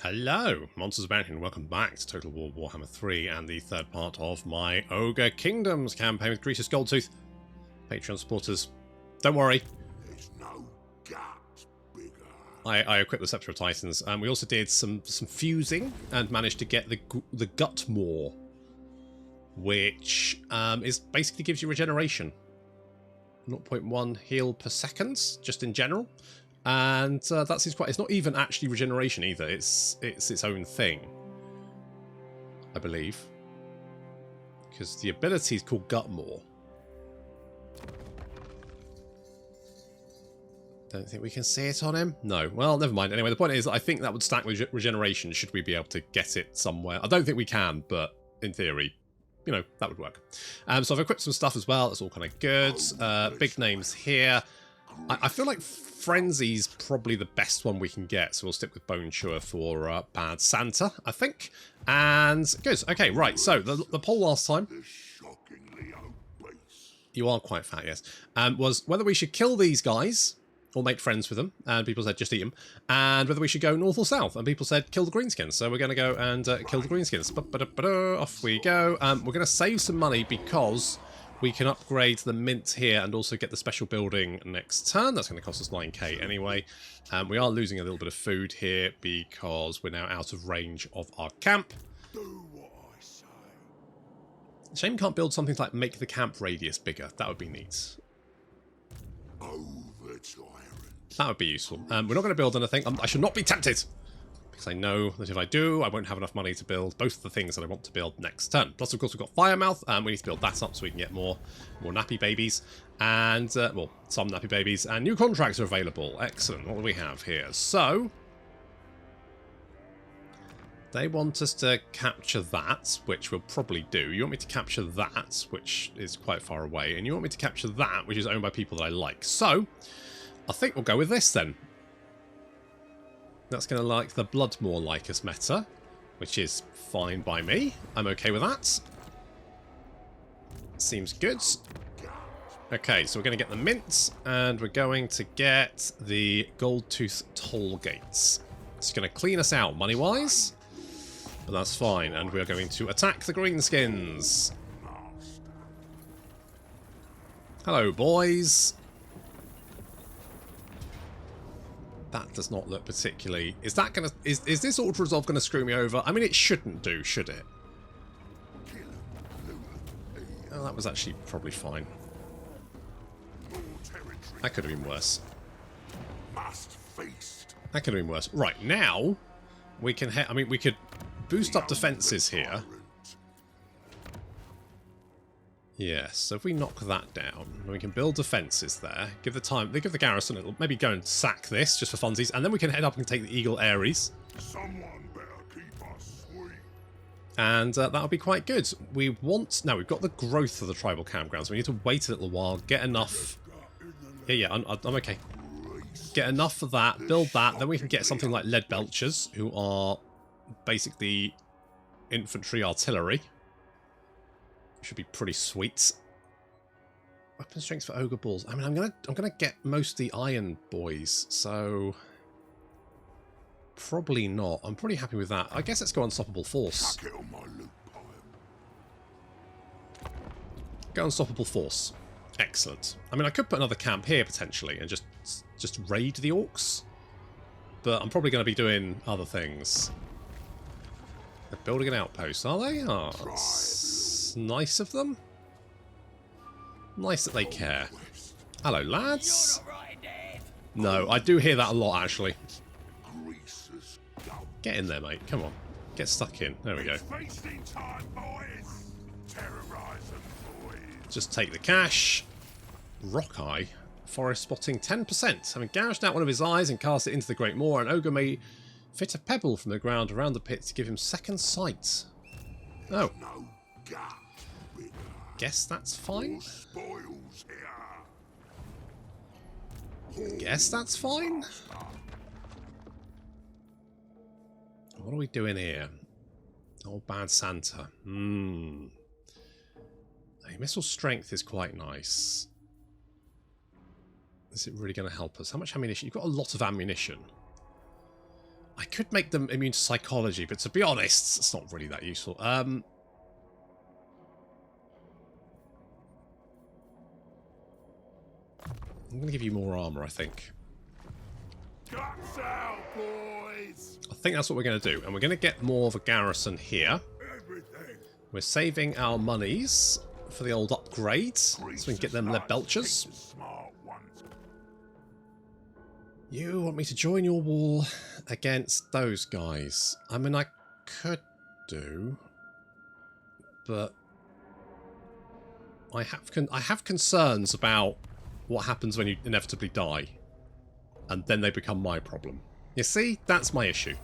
Hello, Monsters Abound here, and welcome back to Total War Warhammer 3 and the third part of my Ogre Kingdoms campaign with Greasus Goldtooth. Patreon supporters, don't worry. There's no gap bigger. I equipped the Scepter of Titans, and we also did some fusing and managed to get the Gut Maw, which is basically gives you regeneration. 0.1 heal per second, just in general. And that seems quite... It's not even actually regeneration either. It's its own thing, I believe. Because the ability is called Gut Maw. Don't think we can see it on him. No. Well, never mind. Anyway, the point is, I think that would stack with regeneration should we be able to get it somewhere. I don't think we can, but in theory, you know, that would work. So I've equipped some stuff as well. That's all kind of good. Big names here. I feel like Frenzy's probably the best one we can get, so we'll stick with Bone Chewer for Bad Santa, I think. And good. Okay, right. So the poll last time, you are quite fat, yes, was whether we should kill these guys or make friends with them, and people said just eat them, and whether we should go north or south, and people said kill the Greenskins. So we're going to go and kill the Greenskins. Off we go. We're going to save some money because we can upgrade the mint here and also get the special building next turn. That's going to cost us 9k anyway. We are losing a little bit of food here because we're now out of range of our camp. Do what I say. Shame we can't build something like make the camp radius bigger. That would be neat. Over tyrant. That would be useful. We're not going to build anything. I should not be tempted, because I know that if I do, I won't have enough money to build both the things that I want to build next turn. Plus, of course, we've got Firemouth, and we need to build that up so we can get more nappy babies. And, well, some nappy babies. And new contracts are available. Excellent. What do we have here? So, they want us to capture that, which we'll probably do. You want me to capture that, which is quite far away. And you want me to capture that, which is owned by people that I like. So, I think we'll go with this then. That's going to like the Bloodmore Lycus meta, which is fine by me. I'm okay with that. Seems good. Okay, so we're going to get the mints, and we're going to get the Goldtooth toll gates. It's going to clean us out money-wise, but that's fine. And we're going to attack the Greenskins. Hello, boys. That does not look particularly... Is that gonna... Is this auto-resolve gonna screw me over? I mean, it shouldn't do, should it? Oh, that was actually probably fine. That could have been worse. That could have been worse. Right, now we can I mean, we could boost up defences here. Yes, so if we knock that down, we can build defences there. Give the garrison, it'll maybe go and sack this just for funsies, and then we can head up and take the Eagle Aries. Someone better keep us sweet. And that'll be quite good. We've got the growth of the tribal campgrounds. We need to wait a little while, get enough. Yeah, I'm okay. Get enough for that, build that, then we can get something like Lead Belchers, who are basically infantry artillery. Should be pretty sweet. Weapon strength for ogre balls. I mean, I'm gonna get most of the iron boys, so probably not. I'm pretty happy with that. I guess let's go Unstoppable Force. Go Unstoppable Force. Excellent. I mean, I could put another camp here potentially and just raid the orcs, but I'm probably going to be doing other things. They're building an outpost, are they? Oh, that's nice of them. Nice that they care. Hello, lads. No, I do hear that a lot, actually. Get in there, mate. Come on. Get stuck in. There we go. Just take the cash. Rock Eye. Forest spotting 10%. Having gouged out one of his eyes and cast it into the Great Moor, an ogre may fit a pebble from the ground around the pit to give him second sight. Oh. Guess that's fine. Guess that's fine. What are we doing here? Oh, Bad Santa. Hey, missile strength is quite nice. Is it really going to help us? How much ammunition? You've got a lot of ammunition. I could make them immune to psychology, but to be honest, it's not really that useful. I'm going to give you more armor, I think. Guts out, boys! I think that's what we're going to do. And we're going to get more of a garrison here. Everything. We're saving our monies for the old upgrades, so we can get them lead belchers. Smart ones. You want me to join your war against those guys? I mean, I could do, but I have concerns about what happens when you inevitably die, and then they become my problem. You see, that's my issue.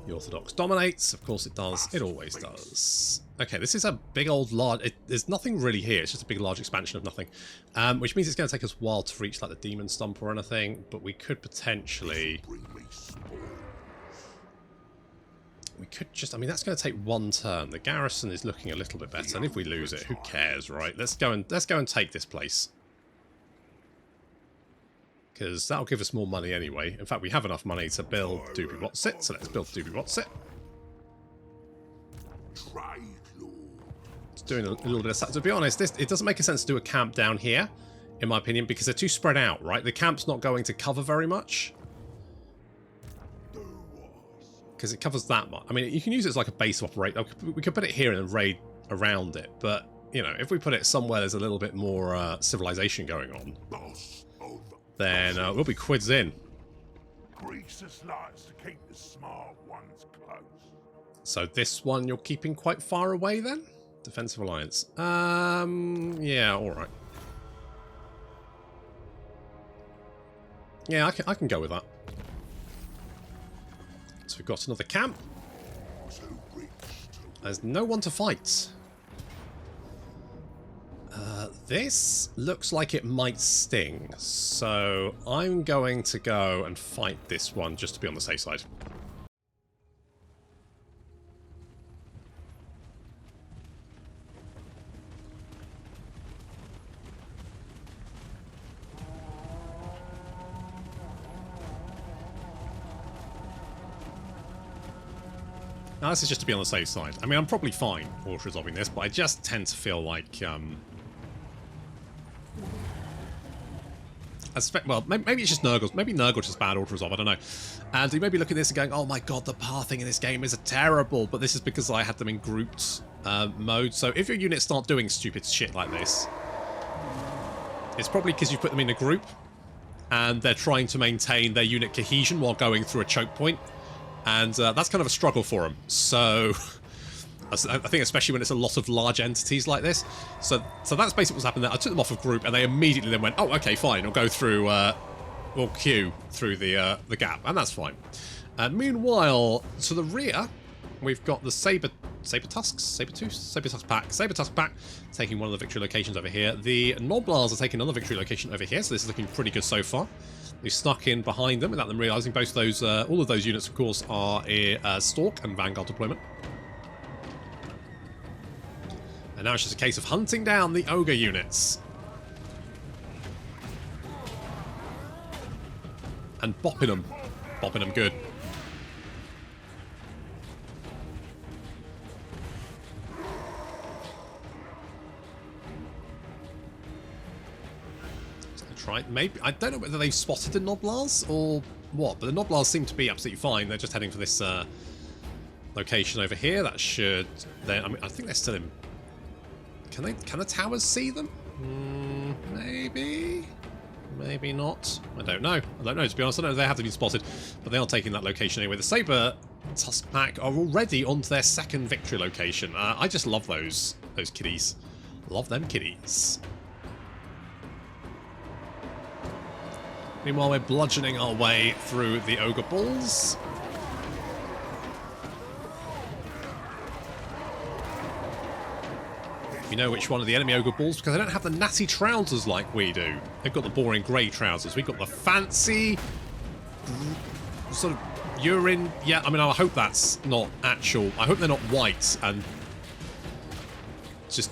The Orthodox dominates, of course it does. It always does. Okay, this is a big old large... there's nothing really here. It's just a big large expansion of nothing. Which means it's going to take us a while to reach like the Demon Stump or anything. But we could potentially... We could just... I mean, that's going to take one turn. The garrison is looking a little bit better. And if we lose it, who cares, right? Let's go and take this place. Because that'll give us more money anyway. In fact, we have enough money to build Doobie What's It. So let's build Doobie What's It. It's doing a little bit of stuff. To be honest, it doesn't make sense to do a camp down here, in my opinion, because they're too spread out, right? The camp's not going to cover very much. Because it covers that much. I mean, you can use it as like a base of operate. We could put it here and raid around it. But, you know, if we put it somewhere there's a little bit more civilization going on, then we'll be quids in. Greasus likes to keep the smart ones close. So this one you're keeping quite far away then? Defensive alliance. Yeah, alright. Yeah, I can go with that. So we've got another camp. There's no one to fight. This looks like it might sting, so I'm going to go and fight this one just to be on the safe side. Now this is just to be on the safe side. I mean, I'm probably fine auto-resolving this, but I just tend to feel like well, maybe it's just Nurgle. Maybe Nurgle just bad auto-resolve, I don't know. And you may be looking at this and going, oh my god, the pathing in this game is terrible, but this is because I had them in grouped mode. So if your units start doing stupid shit like this, it's probably because you put them in a group and they're trying to maintain their unit cohesion while going through a choke point. And that's kind of a struggle for them. So I think especially when it's a lot of large entities like this. So that's basically what's happened there. I took them off of group and they immediately then went, oh, okay, fine. I'll go through, or queue through the gap. And that's fine. Meanwhile, to the rear, we've got the Saber Tusk pack taking one of the victory locations over here. The Noblars are taking another victory location over here. So this is looking pretty good so far. We've snuck in behind them without them realising both those, all of those units, of course, are a Stalk and Vanguard deployment. And now it's just a case of hunting down the Ogre units. And bopping them. Bopping them good. Right, maybe I don't know whether they've spotted the Noblars or what, but the Noblars seem to be absolutely fine. They're just heading for this location over here. That should then. I mean, I think they're still in. Can the towers see them? Maybe, maybe not. I don't know. To be honest, I don't know if they have to be spotted, but they are taking that location anyway. The Saber Tusk pack are already onto their second victory location. I just love those kiddies. Love them kiddies. Meanwhile, we're bludgeoning our way through the Ogre Balls. You know which one of the enemy Ogre Balls, because they don't have the natty trousers like we do. They've got the boring grey trousers. We've got the fancy sort of urine. Yeah, I mean, I hope that's not actual. I hope they're not white and just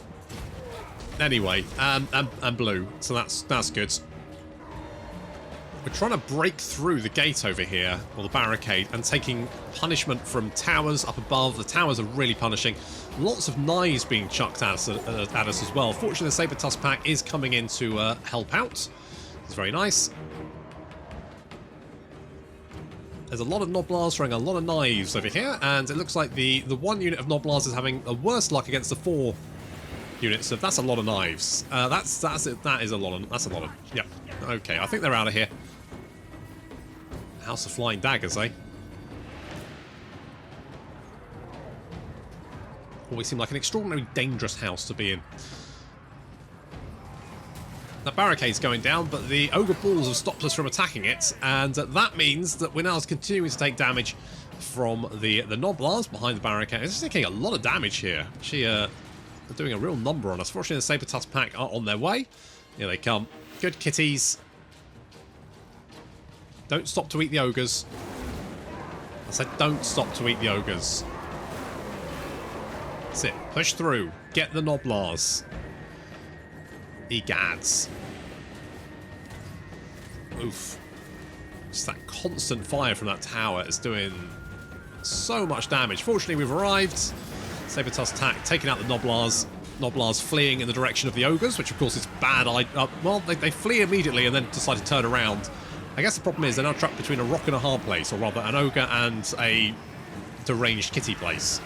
anyway, and blue. So that's good. We're trying to break through the gate over here, or the barricade, and taking punishment from towers up above. The towers are really punishing. Lots of knives being chucked at us as well. Fortunately, the Saber-Tusk pack is coming in to help out. It's very nice. There's a lot of Noblars throwing a lot of knives over here, and it looks like the one unit of Noblars is having the worst luck against the 4 units. So that's a lot of knives. That is a lot of. Yep. Okay, I think they're out of here. House of Flying Daggers, eh? Always seem like an extraordinarily dangerous house to be in. That barricade's going down, but the Ogre Balls have stopped us from attacking it, and that means that we're now continuing to take damage from the Noblars behind the barricade. It's taking a lot of damage here. They're doing a real number on us. Fortunately, the Saber-Tusk pack are on their way. Here they come. Good kitties. Don't stop to eat the ogres. I said don't stop to eat the ogres. That's it. Push through. Get the Noblars. Egads. Oof. Just that constant fire from that tower is doing so much damage. Fortunately, we've arrived. Saber-Tusk tack taking out the Noblars. Noblars fleeing in the direction of the ogres, which of course is bad. Well, they flee immediately and then decide to turn around. I guess the problem is they're now trapped between a rock and a hard place, or rather an ogre and a deranged kitty place.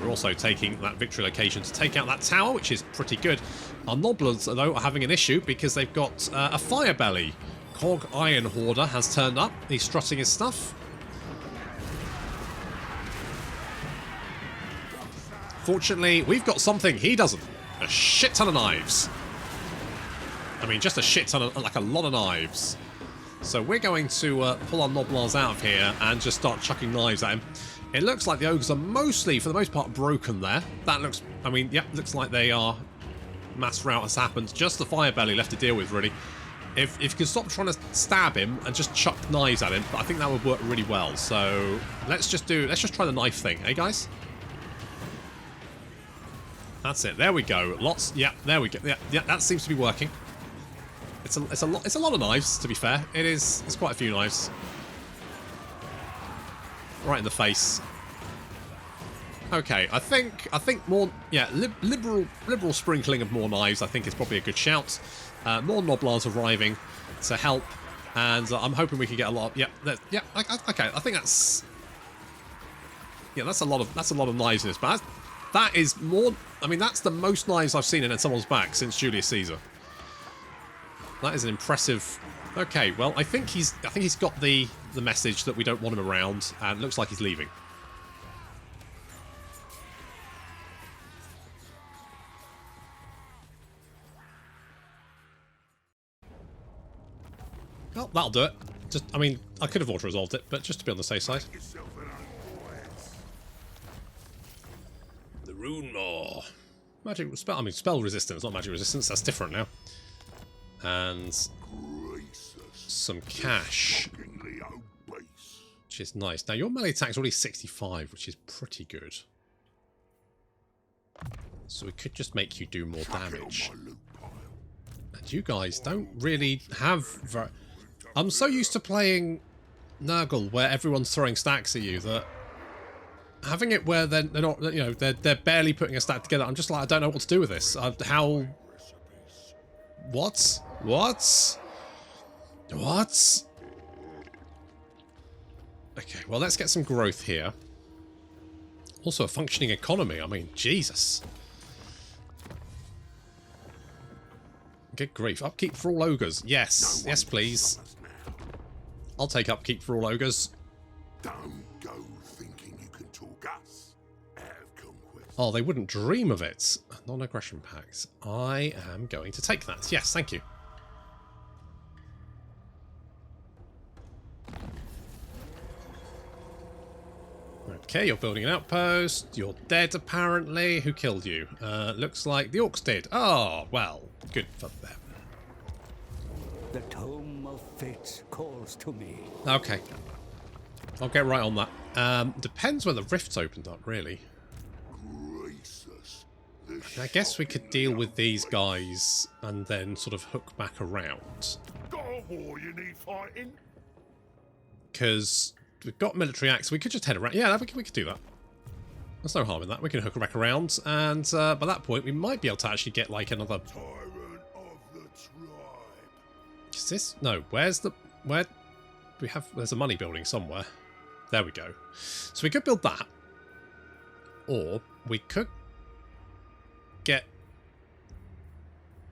We're also taking that victory location to take out that tower, which is pretty good. Our Noblars, though, are having an issue because they've got a fire belly. Cog Iron Hoarder has turned up. He's strutting his stuff. Fortunately, we've got something he doesn't. A shit ton of knives. I mean, just a shit ton of, like a lot of knives. So we're going to pull our Noblars out of here and just start chucking knives at him. It looks like the ogres are mostly, for the most part, broken there. That looks, I mean, yep, looks like they are. Mass rout has happened. Just the fire belly left to deal with, really. If you can stop trying to stab him and just chuck knives at him, I think that would work really well. So let's just try the knife thing, eh, guys? That's it. There we go. Lots. Yeah, there we go. Yeah, that seems to be working. It's a lot of knives, to be fair. It's quite a few knives. Right in the face. Okay, I think more, yeah, liberal sprinkling of more knives, I think, is probably a good shout. More Noblars arriving to help, and I'm hoping we can get a lot. Okay, I think that's, yeah, that's a lot of knives in this. But that is more. I mean, that's the most knives I've seen in someone's back since Julius Caesar. That is an impressive. Okay, well, I think he's got the message that we don't want him around, and it looks like he's leaving. Well, that'll do it. Just, I mean, I could have auto-resolved it, but just to be on the safe side. The Rune Maw. Magic spell. I mean, spell resistance, not magic resistance. That's different now. And some cash, which is nice. Now your melee attack's already 65, which is pretty good. So we could just make you do more damage. And you guys don't really have. I'm so used to playing Nurgle, where everyone's throwing stacks at you, that having it where they're not, you know, they're barely putting a stack together. I'm just like, I don't know what to do with this. How? What? What? What? Okay, well, let's get some growth here. Also a functioning economy. I mean, Jesus. Good grief. Upkeep for all ogres. Yes. Yes, please. I'll take upkeep for all ogres. Don't go thinking you can talk us out of conquest. Oh, they wouldn't dream of it. Non-aggression pacts. I am going to take that. Yes, thank you. Okay, you're building an outpost. You're dead, apparently. Who killed you? Looks like the orcs did. Oh, well, good for them. The Tome of Fates calls to me. Okay. I'll get right on that. Depends when the rift's opened up, really. Greasus, the I guess we could deal with these guys and then sort of hook back around. Got a war you need fighting? Because we've got military acts, we could just head around. Yeah, we could do that. There's no harm in that. We can hook back around, and by that point, we might be able to actually get like another. Tyrant of the tribe. Is this? No. Where's the? Where? We have. There's a money building somewhere. There we go. So we could build that, or we could get.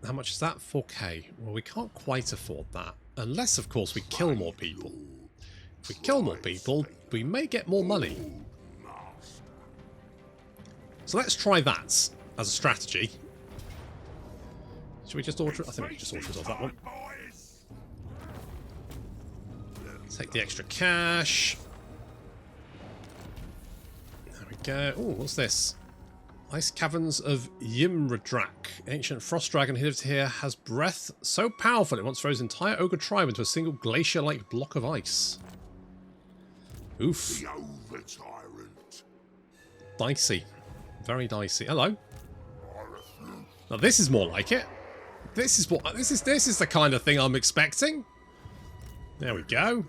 How much is that? 4K. Well, we can't quite afford that, unless, of course, we kill more people. If we kill more people, we may get more money. So let's try that as a strategy. Should we just order it? I think we can just order it off that one. Take the extra cash. There we go. Oh, what's this? Ice Caverns of Ymradrak. Ancient frost dragon who lives here has breath so powerful it once froze the entire ogre tribe into a single glacier-like block of ice. Oof. The over tyrant. Dicey. Very dicey. Hello. Now this is more like it. This is the kind of thing I'm expecting. There we go.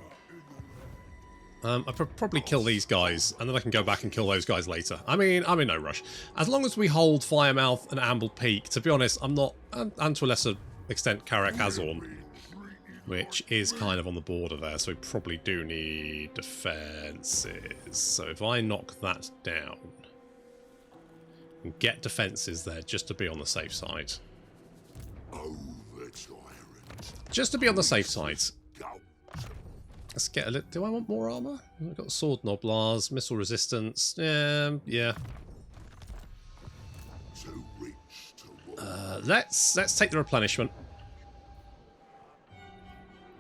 I could probably kill these guys, and then I can go back and kill those guys later. I mean, I'm in no rush. As long as we hold Firemouth and Amble Peak, to be honest, I'm not, and to a lesser extent, Karak Azorn, which is kind of on the border there, so we probably do need defences. So if I knock that down and get defences there just to be on the safe side. Just to be on the safe side. Let's get a little... Do I want more armour? I've got sword noblars, missile resistance. Yeah. Let's take the replenishment.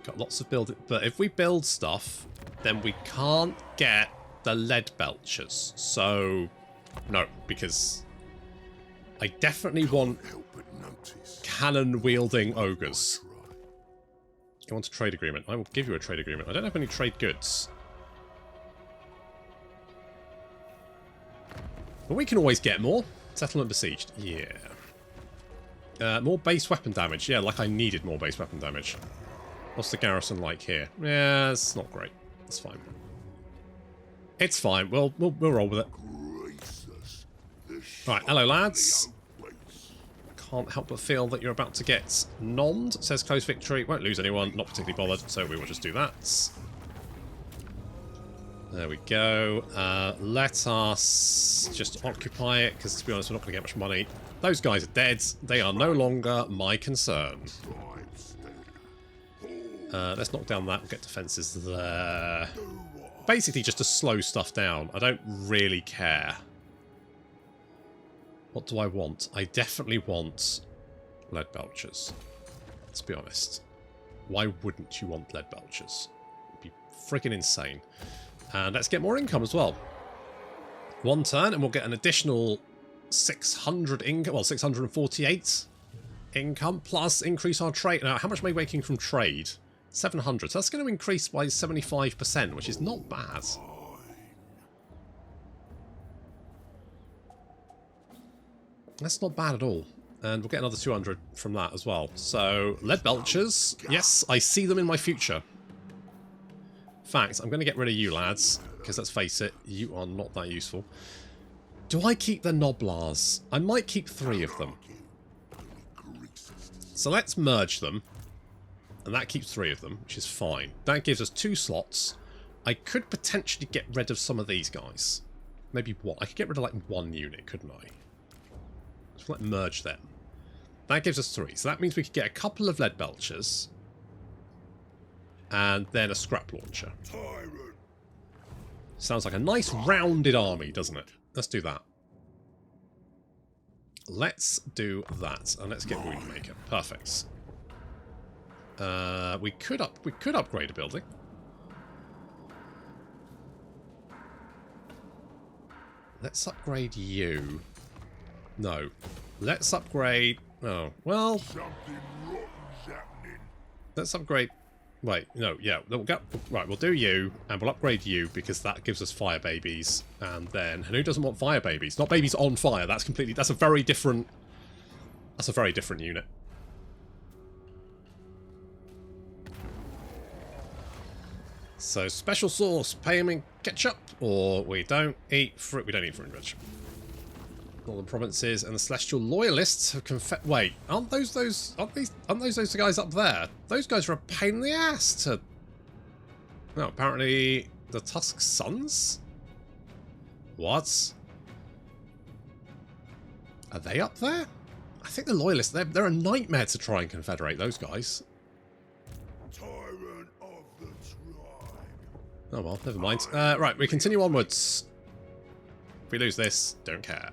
Got lots of building, but if we build stuff, then we can't get the lead belchers. So, no, because I definitely want cannon-wielding ogres. You want a trade agreement? I will give you a trade agreement. I don't have any trade goods. But we can always get more. Settlement besieged. Yeah. More base weapon damage. Yeah, like I needed more base weapon damage. What's the garrison like here? Yeah, it's not great. It's fine. It's fine. We'll roll with it. Right, hello lads. Can't help but feel that you're about to get nommed. It says close victory. Won't lose anyone. Not particularly bothered, so we will just do that. There we go. Let us just occupy it, because to be honest, we're not going to get much money. Those guys are dead. They are no longer my concern. Let's knock down that. We'll get defences there. Basically just to slow stuff down. I don't really care. What do I want? I definitely want lead belchers. Let's be honest. Why wouldn't you want lead belchers? It'd be freaking insane. And let's get more income as well. One turn and we'll get an additional 600 income. Well, 648 income plus increase our trade. Now, how much am I making from trade? 700. So that's going to increase by 75%, which is not bad. That's not bad at all. And we'll get another 200 from that as well. So, lead belchers. Yes, I see them in my future. In fact, I'm going to get rid of you lads. Because let's face it, you are not that useful. Do I keep the noblars? I might keep 3 of them. So let's merge them. And that keeps 3 of them, which is fine. That gives us 2 slots. I could potentially get rid of some of these guys. Maybe what? I could get rid of like 1 unit, couldn't I? So let's merge them. That gives us 3. So that means we could get a couple of lead belchers. And then a scrap launcher. Sounds like a nice rounded army, doesn't it? Let's do that. Let's do that. And let's get Wound Maker. Perfect. We could upgrade a building. Let's upgrade you. No. Let's upgrade... Oh, well... Let's upgrade... Wait, no, yeah. Right, we'll do you, and we'll upgrade you, because that gives us fire babies. And then... And who doesn't want fire babies? Not babies on fire. That's completely... That's a very different That's a very different unit. So special sauce, pay him in ketchup, or we don't eat fruit. We don't eat fruit and veg. Northern provinces and the celestial loyalists have wait, aren't those guys up there? Those guys are a pain in the ass to. No, apparently the Tusk Sons. What? Are they up there? I think the loyalists. They're a nightmare to try and confederate. Those guys. Tyrant of the tribe. Oh well, never mind. Right, we continue onwards. If we lose this, don't care.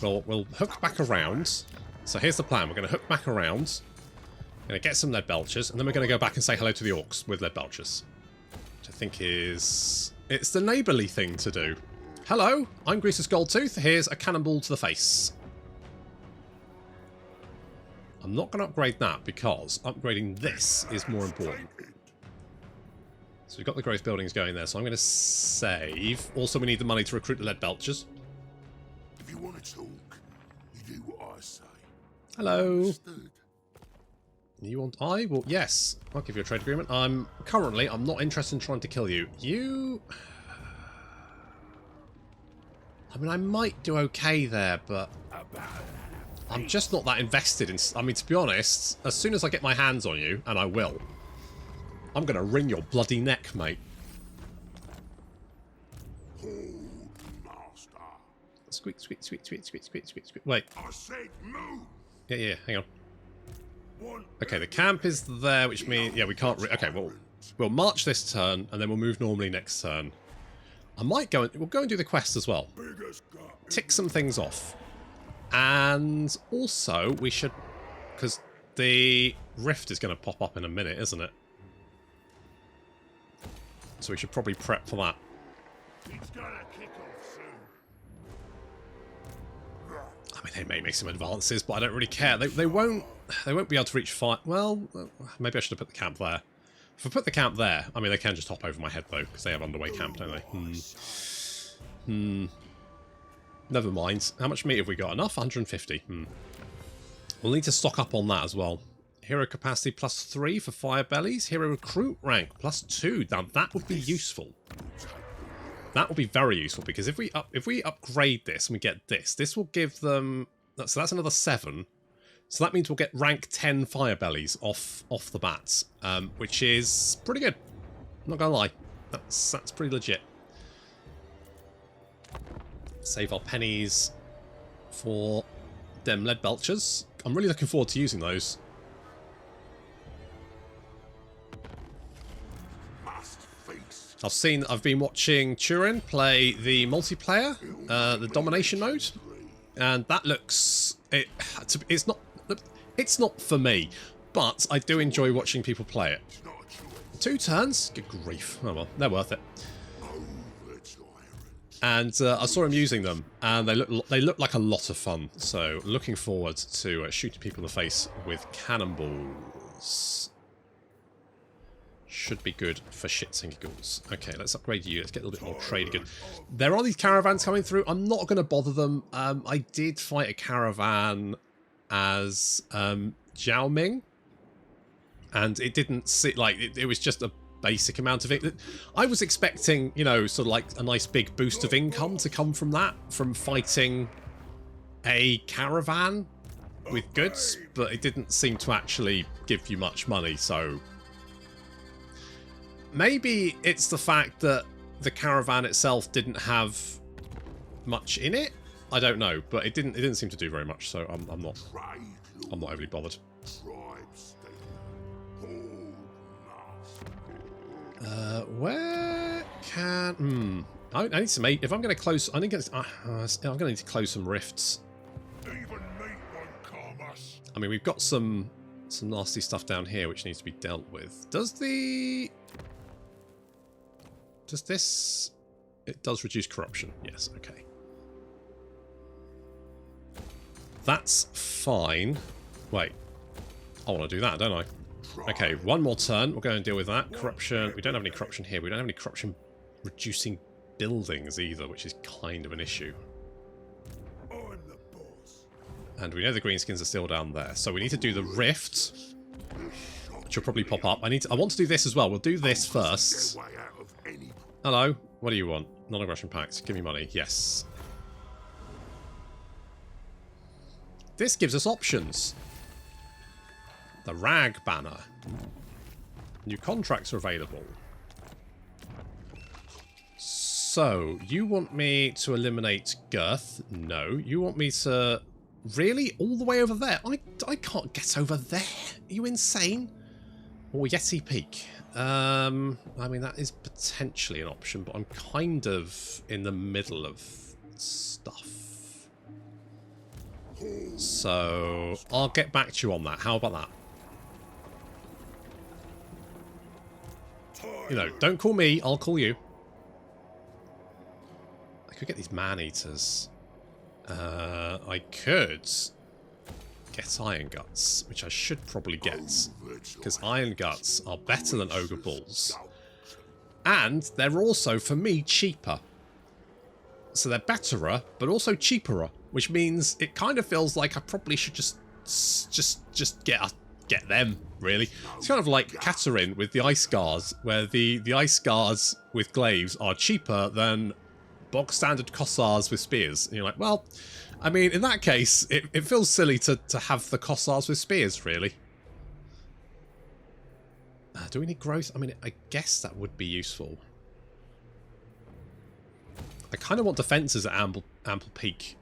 We'll hook back around. So here's the plan. We're going to hook back around. Going to get some lead belchers, and then we're going to go back and say hello to the orcs with lead belchers. Which I think is... It's the neighbourly thing to do. Hello, I'm Greasus Goldtooth. Here's a cannonball to the face. I'm not going to upgrade that because upgrading this is more important. So we've got the growth buildings going there, so I'm going to save. Also, we need the money to recruit the lead belchers. If you want to talk, you do what I say. Hello. Understood? You want... I will... Yes, I'll give you a trade agreement. I'm not interested in trying to kill you. You... I mean, I might do okay there, but... I'm just not that invested in... I mean, to be honest, as soon as I get my hands on you, and I will, I'm going to wring your bloody neck, mate. Squeak, squeak, squeak, squeak, squeak, squeak, squeak, squeak. Wait. I said move. Yeah, hang on. Okay, the camp is there, which means... Yeah, we can't... Okay, well, we'll march this turn, and then we'll move normally next turn. I might go... We'll go and do the quest as well. Tick some things off. And also, we should... Because the rift is going to pop up in a minute, isn't it? So we should probably prep for that. It's gonna kick off soon. I mean, they may make some advances, but I don't really care. They won't be able to reach fire. Well, maybe I should have put the camp there. If I put the camp there, I mean, they can just hop over my head, though, because they have underway camp, don't they? Never mind. How much meat have we got? Enough? 150. We'll need to stock up on that as well. Hero capacity +3 for fire bellies. Hero recruit rank +2. Now, that would be useful. That will be very useful, because if we upgrade this and we get this, this will give them... So that's another 7. So that means we'll get rank 10 fire bellies off the bat, which is pretty good. I'm not gonna lie, that's pretty legit. Save our pennies for them lead belchers. I'm really looking forward to using those. I've been watching Turin play the multiplayer, the domination mode, and that looks... It's not for me, but I do enjoy watching people play it. 2 turns? Good grief. Oh well, they're worth it. And I saw him using them, and they look like a lot of fun. So looking forward to shooting people in the face with cannonballs. Should be good for shits and giggles. Okay, let's upgrade you. Let's get a little bit more trade good. There are these caravans coming through. I'm not going to bother them. I did fight a caravan as Zhao Ming, and it didn't sit like it was just a basic amount of it. I was expecting, you know, sort of like a nice big boost of income to come from that, from fighting a caravan with goods, but it didn't seem to actually give you much money. So maybe it's the fact that the caravan itself didn't have much in it. I don't know, but it didn't seem to do very much. So I'm not overly bothered. Where can... I need to make... If I'm going to close... I'm going to need to close some rifts. I mean, we've got some nasty stuff down here which needs to be dealt with. Does this... It does reduce corruption. Yes, okay. That's fine. Wait. I want to do that, don't I? Okay, one more turn. We'll go and deal with that. Corruption. We don't have any corruption here. We don't have any corruption reducing buildings either, which is kind of an issue. And we know the Greenskins are still down there. So we need to do the rift, which will probably pop up. I want to do this as well. We'll do this first. Hello. What do you want? Non-aggression pact. Give me money. Yes. This gives us options. The rag banner. New contracts are available. So, you want me to eliminate Girth? No. You want me to... Really? All the way over there? I can't get over there. Are you insane? Or Yeti Peak. I mean, that is potentially an option, but I'm kind of in the middle of stuff. So, I'll get back to you on that. How about that? You know, don't call me, I'll call you. I could get these man-eaters. I could get Iron Guts, which I should probably get. Because Iron Guts are better than Ogre Balls. And they're also, for me, cheaper. So they're betterer, but also cheaperer. Which means it kind of feels like I probably should just get them, really. It's kind of like Katerin with the Ice Scars, where the Ice Scars with glaives are cheaper than bog standard Kossars with spears. And you're like, well, I mean, in that case, it feels silly to have the Kossars with spears, really. Do we need growth? I mean, I guess that would be useful. I kind of want defences at Amble Peak.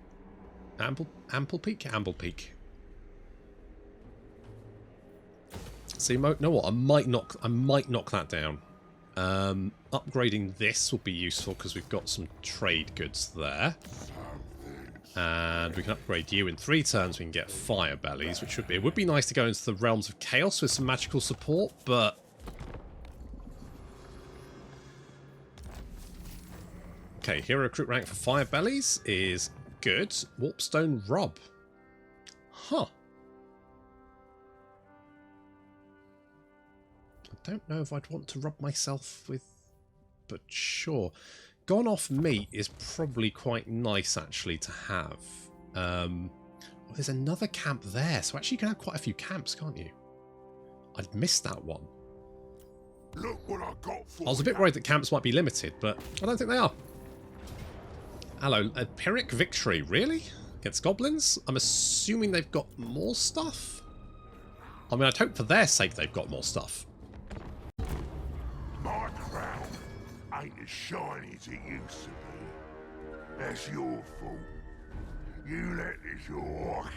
Ample Peak? Amble Peak. So you know what? I might knock that down. Upgrading this will be useful because we've got some trade goods there. And we can upgrade you in 3 turns. We can get fire bellies, which would be... It would be nice to go into the realms of chaos with some magical support, but... Okay, hero recruit rank for fire bellies is good. Warpstone Rub. Huh. I don't know if I'd want to rub myself with... But sure. Gone off meat is probably quite nice, actually, to have. Well, there's another camp there, so actually you can have quite a few camps, can't you? I'd missed that one. Look what I got for I was a bit worried that camps might be limited, but I don't think they are. Hello, a Pyrrhic Victory, really? Against goblins? I'm assuming they've got more stuff? I mean, I'd hope for their sake they've got more stuff. My crown ain't as shiny as it used to be. That's your fault. You let this orc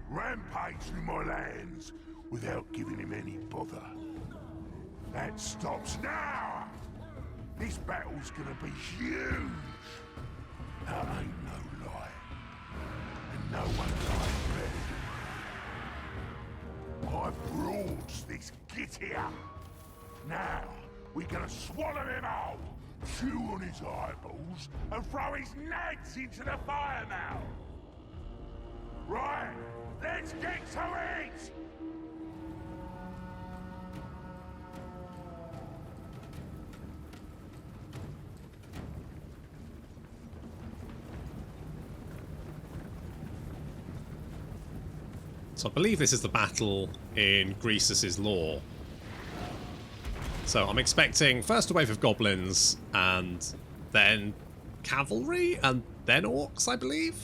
rampage through my lands without giving him any bother. That stops now! This battle's gonna be huge! That ain't no lie. And no one lies better. I broads this git here. Now, we're gonna swallow him whole, chew on his eyeballs, and throw his nads into the fire now. Right, let's get to it! So I believe this is the battle in Greasus's lore. So I'm expecting first a wave of goblins, and then cavalry, and then orcs, I believe?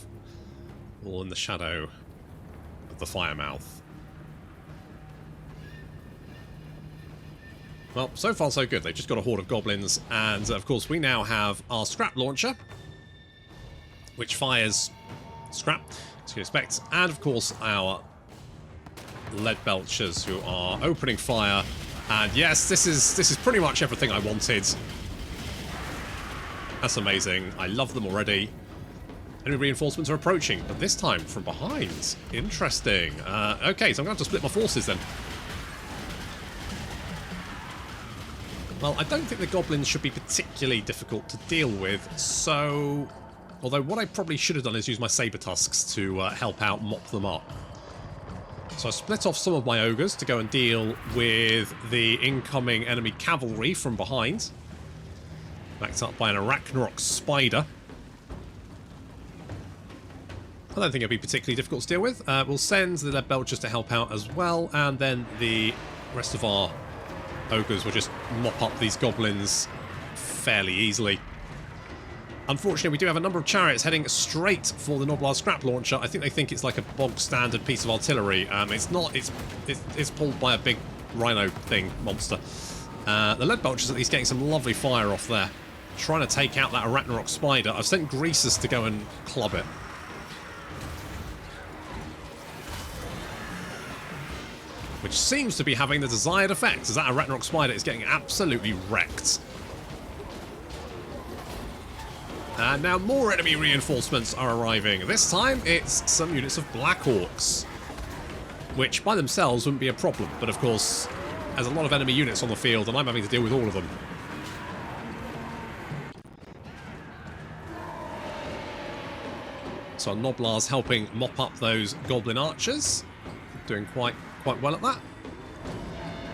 All in the shadow of the Firemouth. Well, so far so good. They've just got a horde of goblins, and of course we now have our scrap launcher, which fires scrap, as you expect, and of course our lead belchers who are opening fire. And yes, this is pretty much everything I wanted. That's amazing. I love them already. Enemy reinforcements are approaching, but this time from behind. Interesting. Okay, so I'm going to have to split my forces then. Well, I don't think the goblins should be particularly difficult to deal with, so... Although what I probably should have done is use my saber tusks to help out, mop them up. So I split off some of my ogres to go and deal with the incoming enemy cavalry from behind. Backed up by an Arachnarok spider. I don't think it'll be particularly difficult to deal with. We'll send the lead belchers to help out as well, and then the rest of our ogres will just mop up these goblins fairly easily. Unfortunately, we do have a number of chariots heading straight for the Noblar scrap launcher. I think it's like a bog standard piece of artillery. It's not. It's pulled by a big rhino thing monster. The lead belchers at least getting some lovely fire off there, trying to take out that arachnarok spider. I've sent Greasus to go and club it. Which seems to be having the desired effect, as that arachnarok spider is getting absolutely wrecked. And now more enemy reinforcements are arriving. This time it's some units of Black Orcs, which by themselves wouldn't be a problem, but of course there's a lot of enemy units on the field and I'm having to deal with all of them. So Noblar's helping mop up those goblin archers, doing quite well at that.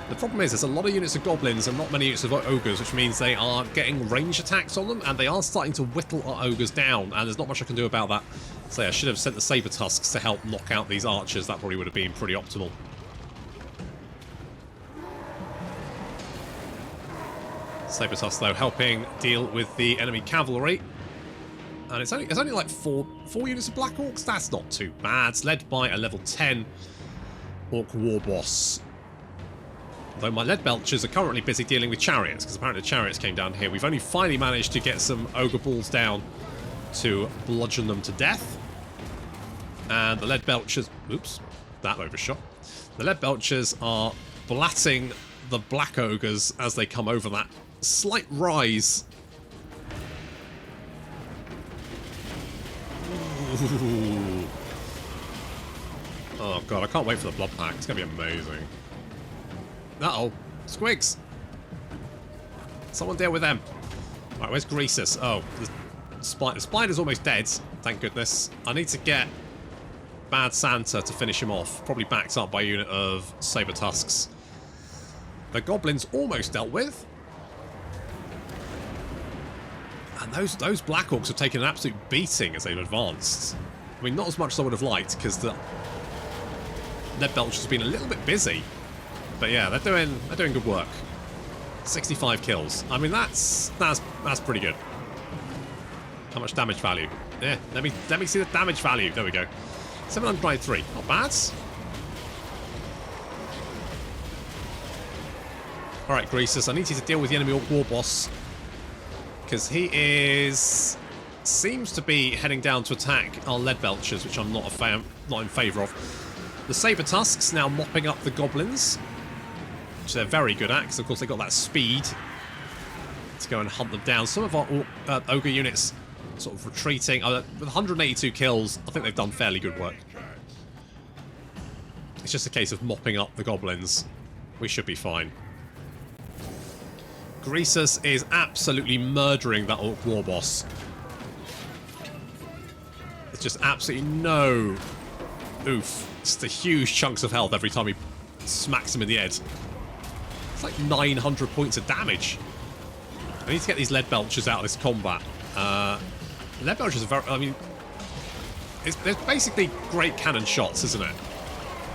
The problem is there's a lot of units of goblins and not many units of ogres, which means they are getting range attacks on them, and they are starting to whittle our ogres down, and there's not much I can do about that. So yeah, I should have sent the saber tusks to help knock out these archers. That probably would have been pretty optimal. Saber tusks though helping deal with the enemy cavalry. And it's only like four units of Black Orcs. That's not too bad. It's led by a level 10 Orc war boss. Though my lead belchers are currently busy dealing with chariots, because apparently the chariots came down here. We've only finally managed to get some ogre balls down to bludgeon them to death. And the lead belchers... Oops, that overshot. The lead belchers are blatting the black ogres as they come over that slight rise. Ooh. Oh god, I can't wait for the blood pack. It's going to be amazing. Uh-oh. Squigs! Someone deal with them. Right, where's Greasus? Oh, the spider's almost dead. Thank goodness. I need to get Bad Santa to finish him off. Probably backed up by a unit of saber tusks. The goblins almost dealt with. And those Black Orcs have taken an absolute beating as they've advanced. I mean, not as much as I would have liked, because the lead belchers have been a little bit busy. But yeah, they're doing good work. 65 kills. I mean, that's pretty good. How much damage value? Yeah, let me see the damage value. There we go. 793. Not bad. All right, Greasus, I need you to deal with the enemy Orc war boss, because he seems to be heading down to attack our lead belchers, which I'm not in favour of. The saber tusks now mopping up the goblins, which they're very good at, because of course they've got that speed to go and hunt them down. Some of our ogre units sort of retreating. With 182 kills, I think they've done fairly good work. It's just a case of mopping up the goblins. We should be fine. Greasus is absolutely murdering that Orc war boss. There's just absolutely no oof. Just the huge chunks of health every time he smacks him in the head. It's like 900 points of damage. I need to get these lead belchers out of this combat. Lead belchers are very... I mean, they're basically great cannon shots, isn't it?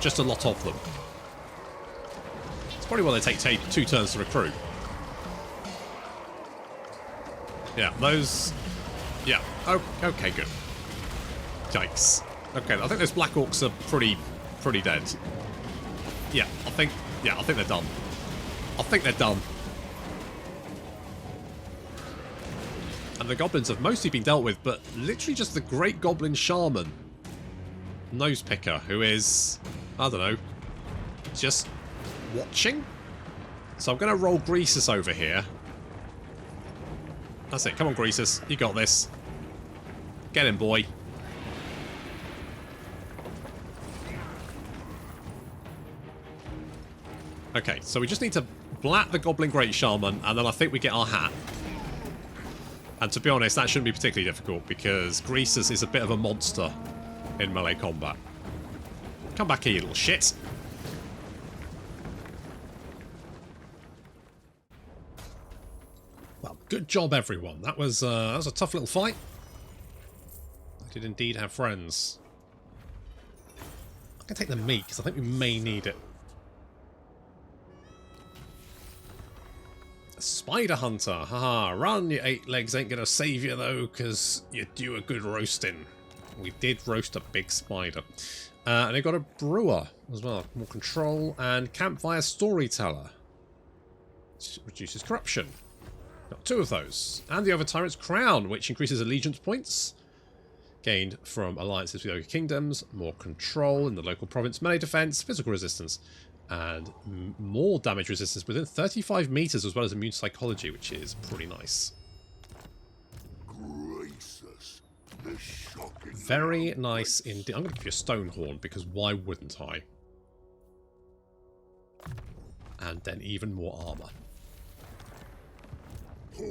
Just a lot of them. It's probably why they take 2 turns to recruit. Yeah, those... Yeah. Oh, okay, good. Yikes. Okay, I think those Black Orcs are pretty dead. Yeah, I think they're done. I think they're done. And the goblins have mostly been dealt with, but literally just the Great Goblin Shaman, Nose Picker, who is, I don't know, just watching. So I'm going to roll Greasus over here. That's it. Come on, Greasus. You got this. Get him, boy. Okay, so we just need to blat the Goblin Great Shaman, and then I think we get our hat. And to be honest, that shouldn't be particularly difficult, because Greasus is a bit of a monster in melee combat. Come back here, you little shit. Well, good job, everyone. That was a tough little fight. I did indeed have friends. I'm going to take the meat, because I think we may need it. Spider Hunter. Haha, run, your 8 legs ain't going to save you, though, because you do a good roasting. We did roast a big spider. And they've got a brewer as well. More control. And campfire storyteller. Reduces corruption. Got 2 of those. And the Overtyrant's crown, which increases allegiance points. Gained from alliances with other kingdoms. More control in the local province. Melee defense. Physical resistance. And more damage resistance within 35 meters, as well as immune psychology, which is pretty nice. Greasus, the shocking. Very nice indeed. I'm going to give you a stone horn, because why wouldn't I? And then even more armor.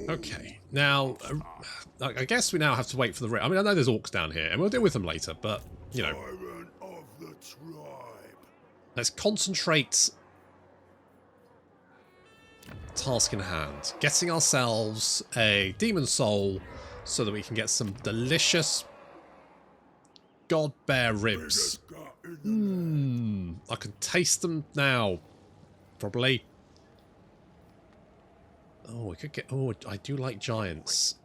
Okay, now, I guess we now have to wait for the... I mean, I know there's orcs down here, and we'll deal with them later, but, you know... Tyrant of the tribe. Let's concentrate. Task in hand. Getting ourselves a demon soul so that we can get some delicious god bear ribs. I can taste them now. Probably. Oh, we could get... Oh, I do like giants.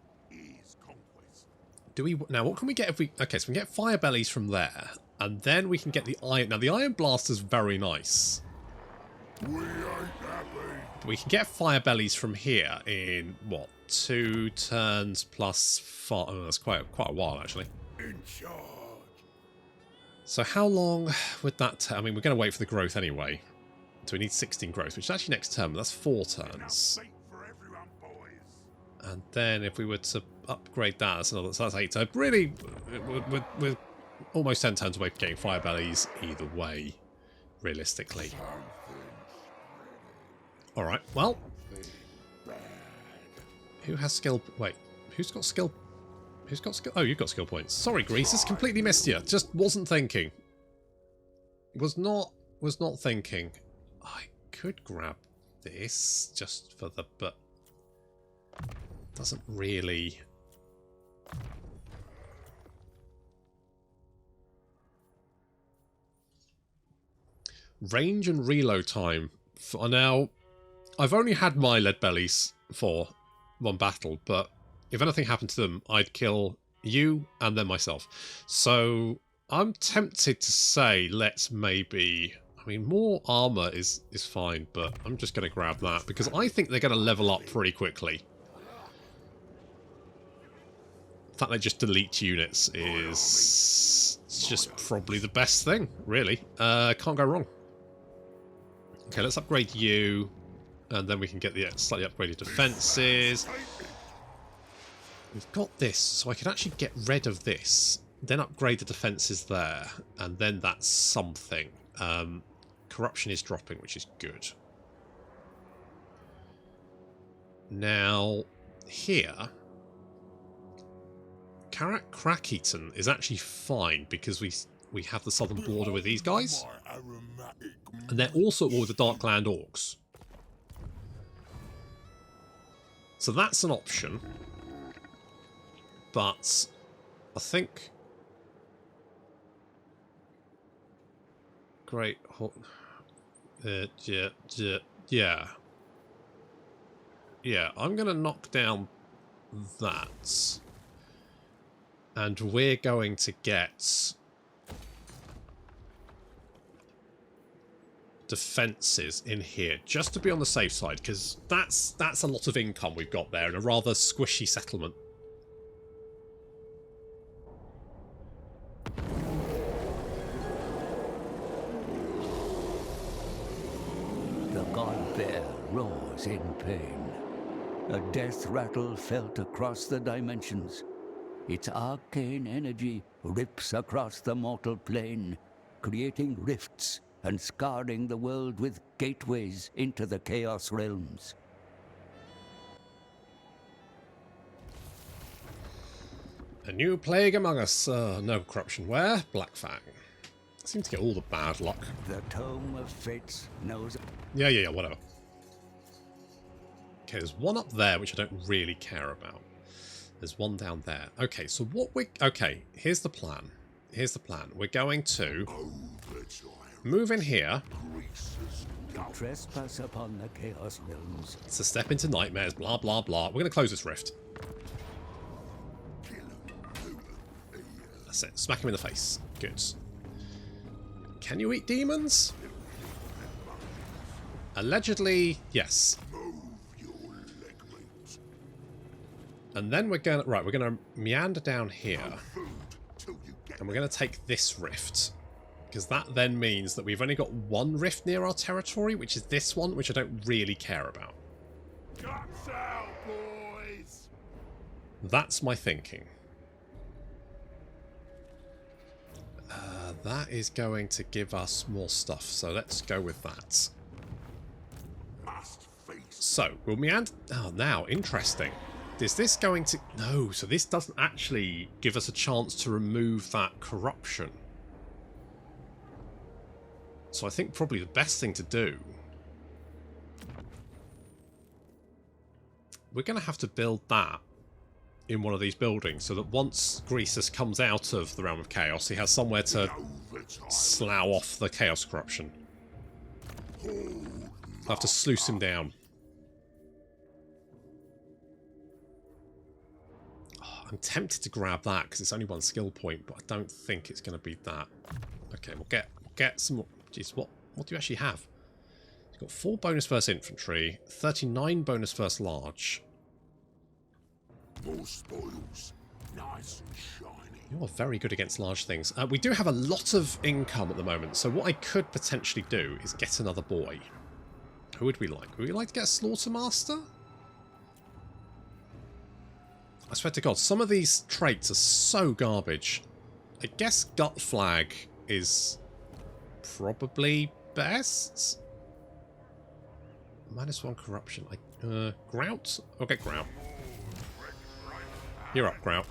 Do we... Now, what can we get if we... Okay, so we can get fire bellies from there. And then we can get the iron... Now, the iron blast is very nice. We ain't happy. We can get fire bellies from here in, what, 2 turns plus 5... Oh, that's quite a while, actually. In charge. So how long would that... I mean, we're going to wait for the growth anyway. So we need 16 growth, which is actually next turn, but that's 4 turns. And then if we were to upgrade that, that's another... So that's 8 turns. Really, we're almost 10 turns away from getting fire bellies either way, realistically. Alright, well... Who has skill... Wait, who's got skill... Who's got skill... Oh, you've got skill points. Sorry, Greasus, completely missed you. Just wasn't thinking. Was not thinking. I could grab this just for the... But... Doesn't really... Range and reload time. For now, I've only had my lead bellies for 1 battle, but if anything happened to them, I'd kill you and then myself. So I'm tempted to say let's maybe... I mean, more armor is fine, but I'm just going to grab that because I think they're going to level up pretty quickly. The fact they just delete units is just probably the best thing, really. Can't go wrong. Okay, let's upgrade you, and then we can get the slightly upgraded defences. We've got this, so I can actually get rid of this, then upgrade the defences there, and then that's something. Corruption is dropping, which is good. Now, here... Crack-Eaton is actually fine because we have the southern border with these guys. And they're also at war with the Darkland Orcs. So that's an option. But I think... Great... Yeah. Yeah, I'm going to knock down that. And we're going to get defences in here, just to be on the safe side, because that's a lot of income we've got there, and a rather squishy settlement. The god bear roars in pain. A death rattle felt across the dimensions. Its arcane energy rips across the mortal plane, creating rifts and scarring the world with gateways into the Chaos Realms. A new plague among us. No corruption. Where? Blackfang. Seem to get all the bad luck. The Tome of Fates knows... Yeah, whatever. Okay, there's one up there which I don't really care about. There's one down there. Okay, so what we... Okay, here's the plan. We're going to... Move in here. Trespass upon the Chaos Realms. It's a step into nightmares, blah, blah, blah. We're going to close this rift. That's it. Smack him in the face. Good. Can you eat demons? Allegedly, yes. And then we're going to... Right, we're going to meander down here. And we're going to take this rift. Because that then means that we've only got one rift near our territory, which is this one, which I don't really care about. Guts out, boys! That's my thinking. That is going to give us more stuff, so let's go with that. So, we'll meander... Oh, now, interesting. Is this going to... No, so this doesn't actually give us a chance to remove that corruption. So I think probably the best thing to do... We're going to have to build that in one of these buildings so that once Greasus comes out of the Realm of Chaos, he has somewhere to slough off the Chaos corruption. I'll have to sluice him down. Oh, I'm tempted to grab that because it's only one skill point, but I don't think it's going to be that. Okay, we'll get some more. Jeez, what do you actually have? You've got 4 bonus first infantry, 39 bonus first large. More spoils, nice and shiny. You are very good against large things. We do have a lot of income at the moment, so what I could potentially do is get another boy. Who would we like? Would we like to get a Slaughtermaster? I swear to God, some of these traits are so garbage. I guess Gut Flag is probably best. -1 corruption. Grout? I'll get Grout. You're up, Grout.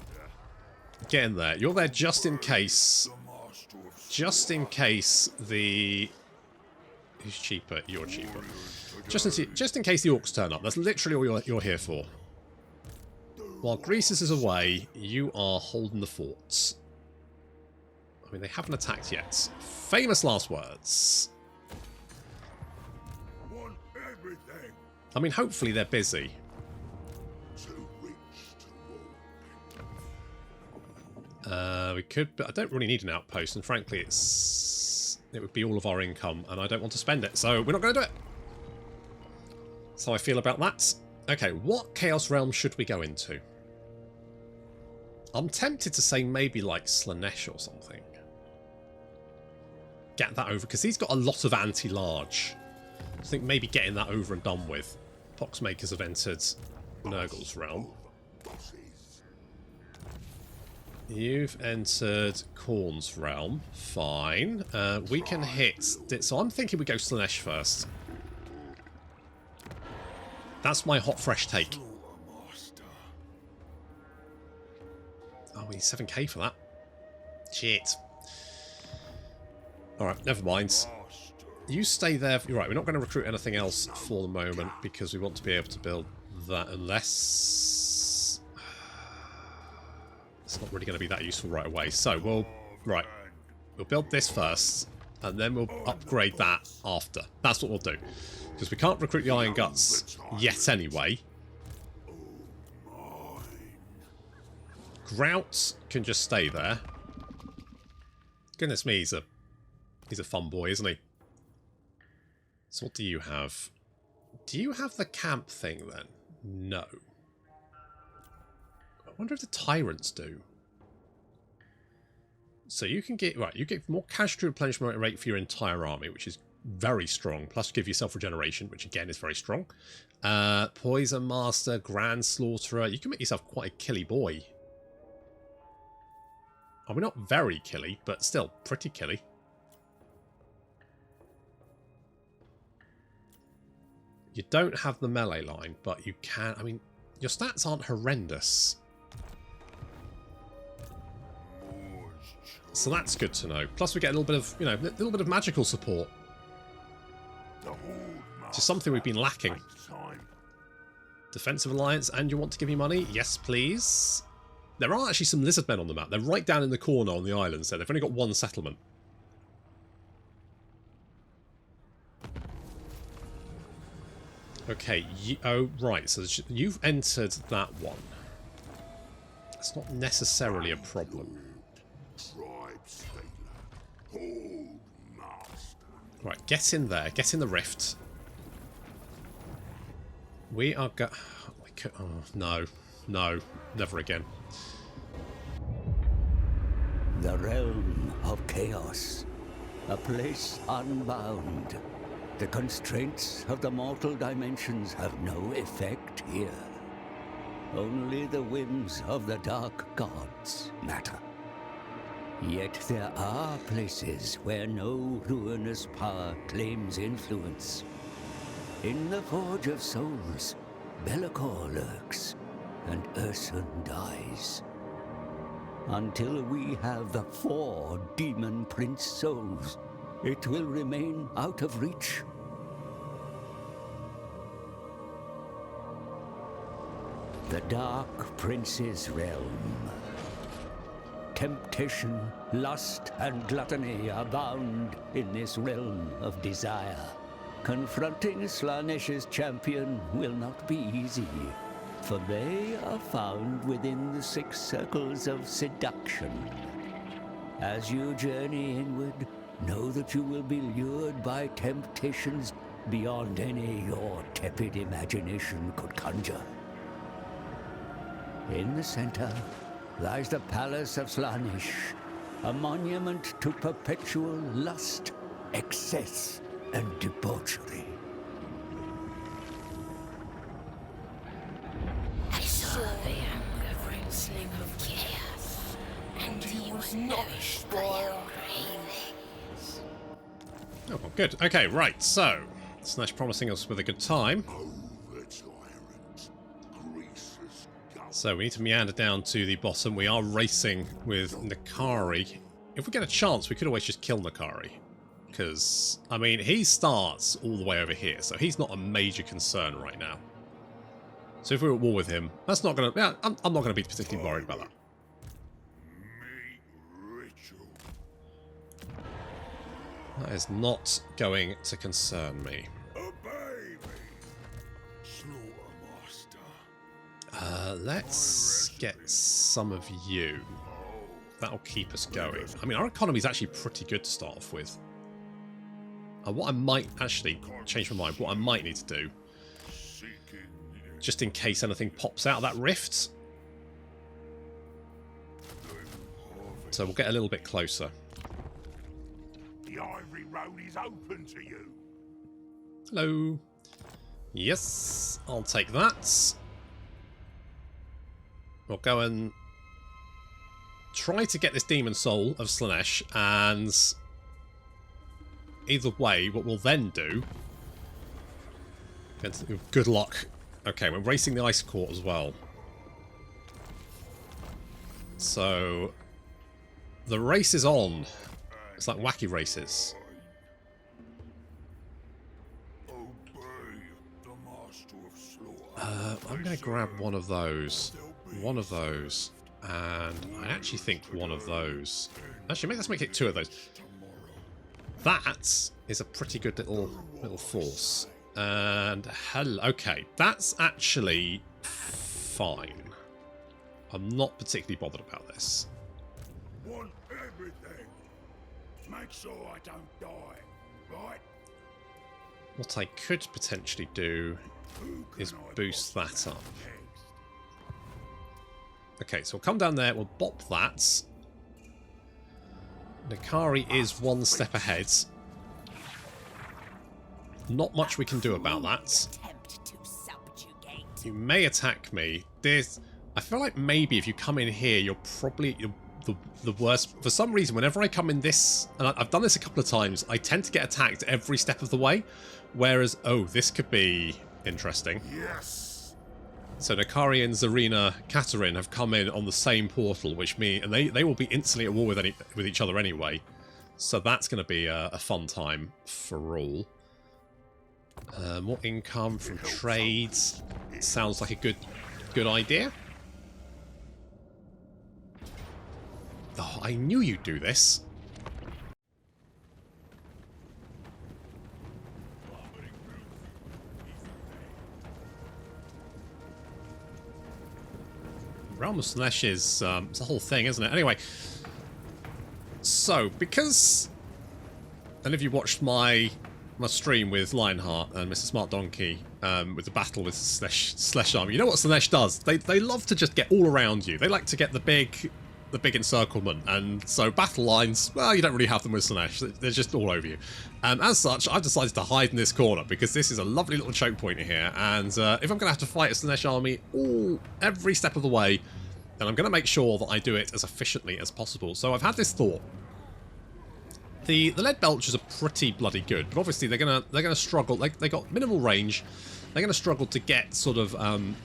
Get in there. You're there just in case. Just in case the... Who's cheaper? You're cheaper. Just in case the orcs turn up. That's literally all you're here for. While Greasus is away, you are holding the forts. I mean, they haven't attacked yet. Famous last words. Want everything. I mean, hopefully they're busy. Too rich to walk. We could, but I don't really need an outpost, and frankly, it would be all of our income, and I don't want to spend it, so we're not going to do it. So I feel about that. Okay, what Chaos Realm should we go into? I'm tempted to say maybe like Slaanesh or something. Get that over, because he's got a lot of anti-large. I think maybe getting that over and done with. Poxmakers have entered Nurgle's realm. You've entered Khorne's realm. Fine. We can hit... So I'm thinking we go Slaanesh first. That's my hot, fresh take. Oh, we need 7k for that. Shit. Alright, never mind. You stay there. You're right, we're not going to recruit anything else for the moment because we want to be able to build that unless... It's not really going to be that useful right away. So we'll... Right. We'll build this first and then we'll upgrade that after. That's what we'll do. Because we can't recruit the Iron Guts yet anyway. Grout can just stay there. Goodness me, he's a fun boy, isn't he? So what do you have? Do you have the camp thing then? No. I wonder if the tyrants do. So you can get... Right, you get more casualty replenishment rate for your entire army, which is very strong. Plus you give yourself regeneration, which again is very strong. Poison Master, Grand Slaughterer. You can make yourself quite a killy boy. I mean, not very killy, but still pretty killy. You don't have the melee line, but you can... I mean, your stats aren't horrendous. So that's good to know. Plus we get a little bit of, you know, a little bit of magical support. Which is something we've been lacking. Defensive Alliance, and you want to give me money? Yes, please. There are actually some lizard men on the map. They're right down in the corner on the island, so they've only got one settlement. Okay, oh, right, so you've entered that one. It's not necessarily a problem. Tribe Stealer, Hold Master. Right, get in there. Get in the rift. We are oh, no. No. Never again. The realm of chaos. A place unbound. The constraints of the mortal dimensions have no effect here. Only the whims of the dark gods matter. Yet there are places where no ruinous power claims influence. In the Forge of Souls, Be'lakor lurks, and Ursun dies. Until we have the 4 Demon Prince souls, it will remain out of reach. The Dark Prince's realm. Temptation, lust, and gluttony abound in this realm of desire. Confronting Slaanesh's champion will not be easy, for they are found within the 6 circles of seduction. As you journey inward, know that you will be lured by temptations beyond any your tepid imagination could conjure. In the center lies the Palace of Slaanesh, a monument to perpetual lust, excess, and debauchery. I saw the anger wrestling of chaos, and he was nourished by your cravings. Oh, well, good. Okay, right, so Slaanesh promising us with a good time. Oh, the tyrant, Greasus Gold. So we need to meander down to the bottom. We are racing with Nakari. If we get a chance, we could always just kill Nakari. Because, I mean, he starts all the way over here, so he's not a major concern right now. So if we were at war with him, that's not going to... Yeah, I'm not going to be particularly worried about that. Meat ritual. That is not going to concern me. Obey me, Slaughtermaster. Let's get some of you. That'll keep us going. I mean, our economy is actually pretty good to start off with. What I might actually change my mind, what I might need to do, just in case anything pops out of that rift. So we'll get a little bit closer. The Ivory Road is open to you. Hello. Yes, I'll take that. We'll go and try to get this Demon Soul of Slaanesh, and either way, what we'll then do... Good luck. Okay, we're racing the Ice Court as well. So, the race is on. It's like wacky races. Obey the Master of Slaughter. I'm going to grab one of those. One of those. And I actually think one of those. Actually, let's make it 2 of those. That is a pretty good little force. And hello. Okay, that's actually fine. I'm not particularly bothered about this. Want everything. Make sure I don't die, right? What I could potentially do is boost that up. Okay, so we'll come down there, we'll bop that. Nakari is 1 step ahead. Not much we can do about that. You may attack me. I feel like maybe if you come in here, you're probably the worst. For some reason, whenever I come in this, and I've done this a couple of times, I tend to get attacked every step of the way. Whereas, oh, this could be interesting. Yes. So Nakari and Zarina Katerin have come in on the same portal, which and they will be instantly at war with each other anyway. So that's going to be a fun time for all. More income from trades. Sounds like a good idea. Oh, I knew you'd do this. Realm of Slaanesh is it's a whole thing, isn't it? Anyway, so because any of you watched my stream with Lionheart and Mr. Smart Donkey with the battle with Slaanesh army, you know what Slaanesh does? They love to just get all around you. They like to get the big encirclement, and so battle lines, well, you don't really have them with Slaanesh. They're just all over you. As such, I've decided to hide in this corner because this is a lovely little choke point here, and if I'm going to have to fight a Slaanesh army every step of the way, then I'm going to make sure that I do it as efficiently as possible. So I've had this thought. The lead belchers are pretty bloody good, but obviously they're gonna struggle. They got minimal range. They're gonna struggle to get sort of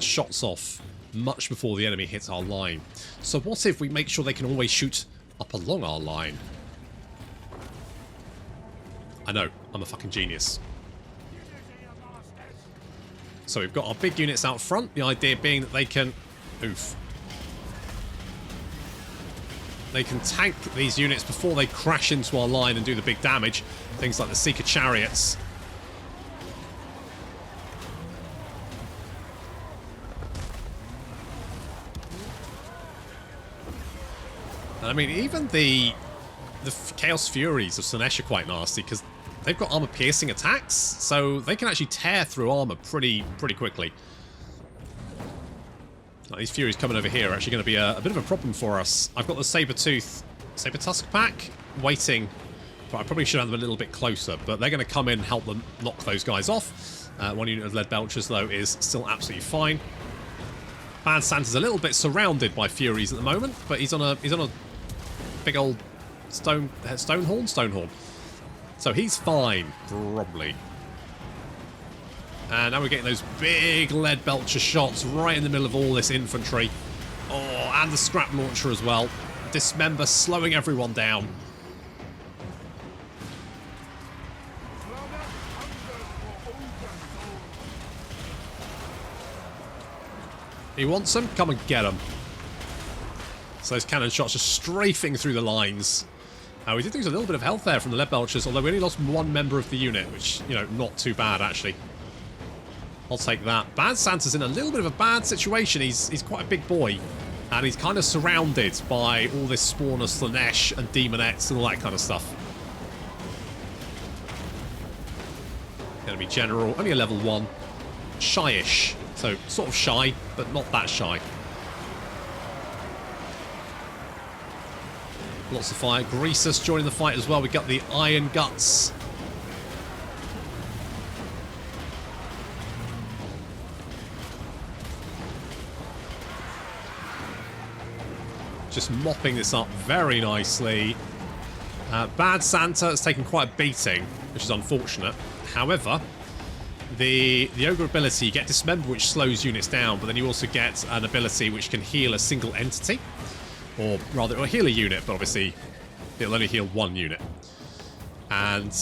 shots off much before the enemy hits our line. So what if we make sure they can always shoot up along our line? I know, I'm a fucking genius. So we've got our big units out front. The idea being that they can, they can tank these units before they crash into our line and do the big damage. Things like the Seeker Chariots. I mean, even the Chaos Furies of Slaanesh are quite nasty because they've got armor-piercing attacks, so they can actually tear through armor pretty quickly. These Furies coming over here are actually going to be a bit of a problem for us. I've got the Saber Tusk pack waiting, but I probably should have them a little bit closer. But they're going to come in and help them knock those guys off. One unit of Lead Belchers, though, is still absolutely fine. Bad Santa's a little bit surrounded by Furies at the moment, but he's on a big old Stonehorn. So he's fine, probably. And now we're getting those big lead belcher shots right in the middle of all this infantry. Oh, and the scrap launcher as well. Dismember, slowing everyone down. He wants them? Come and get them. So those cannon shots are strafing through the lines. We did lose a little bit of health there from the lead belchers, although we only lost one member of the unit, which, you know, not too bad, actually. I'll take that. Bad Santa's in a little bit of a bad situation. He's quite a big boy, and he's kind of surrounded by all this spawn of Slaanesh and Demonettes and all that kind of stuff. Going to be general, only a level 1. Shy-ish. So, sort of shy, but not that shy. Lots of fire. Greasus joining the fight as well. We got the Iron Guts. Just mopping this up very nicely. Bad Santa has taken quite a beating, which is unfortunate. However, the Ogre ability, you get Dismember, which slows units down, but then you also get an ability which can heal a single entity. Or rather, it'll heal a unit, but obviously it'll only heal one unit. And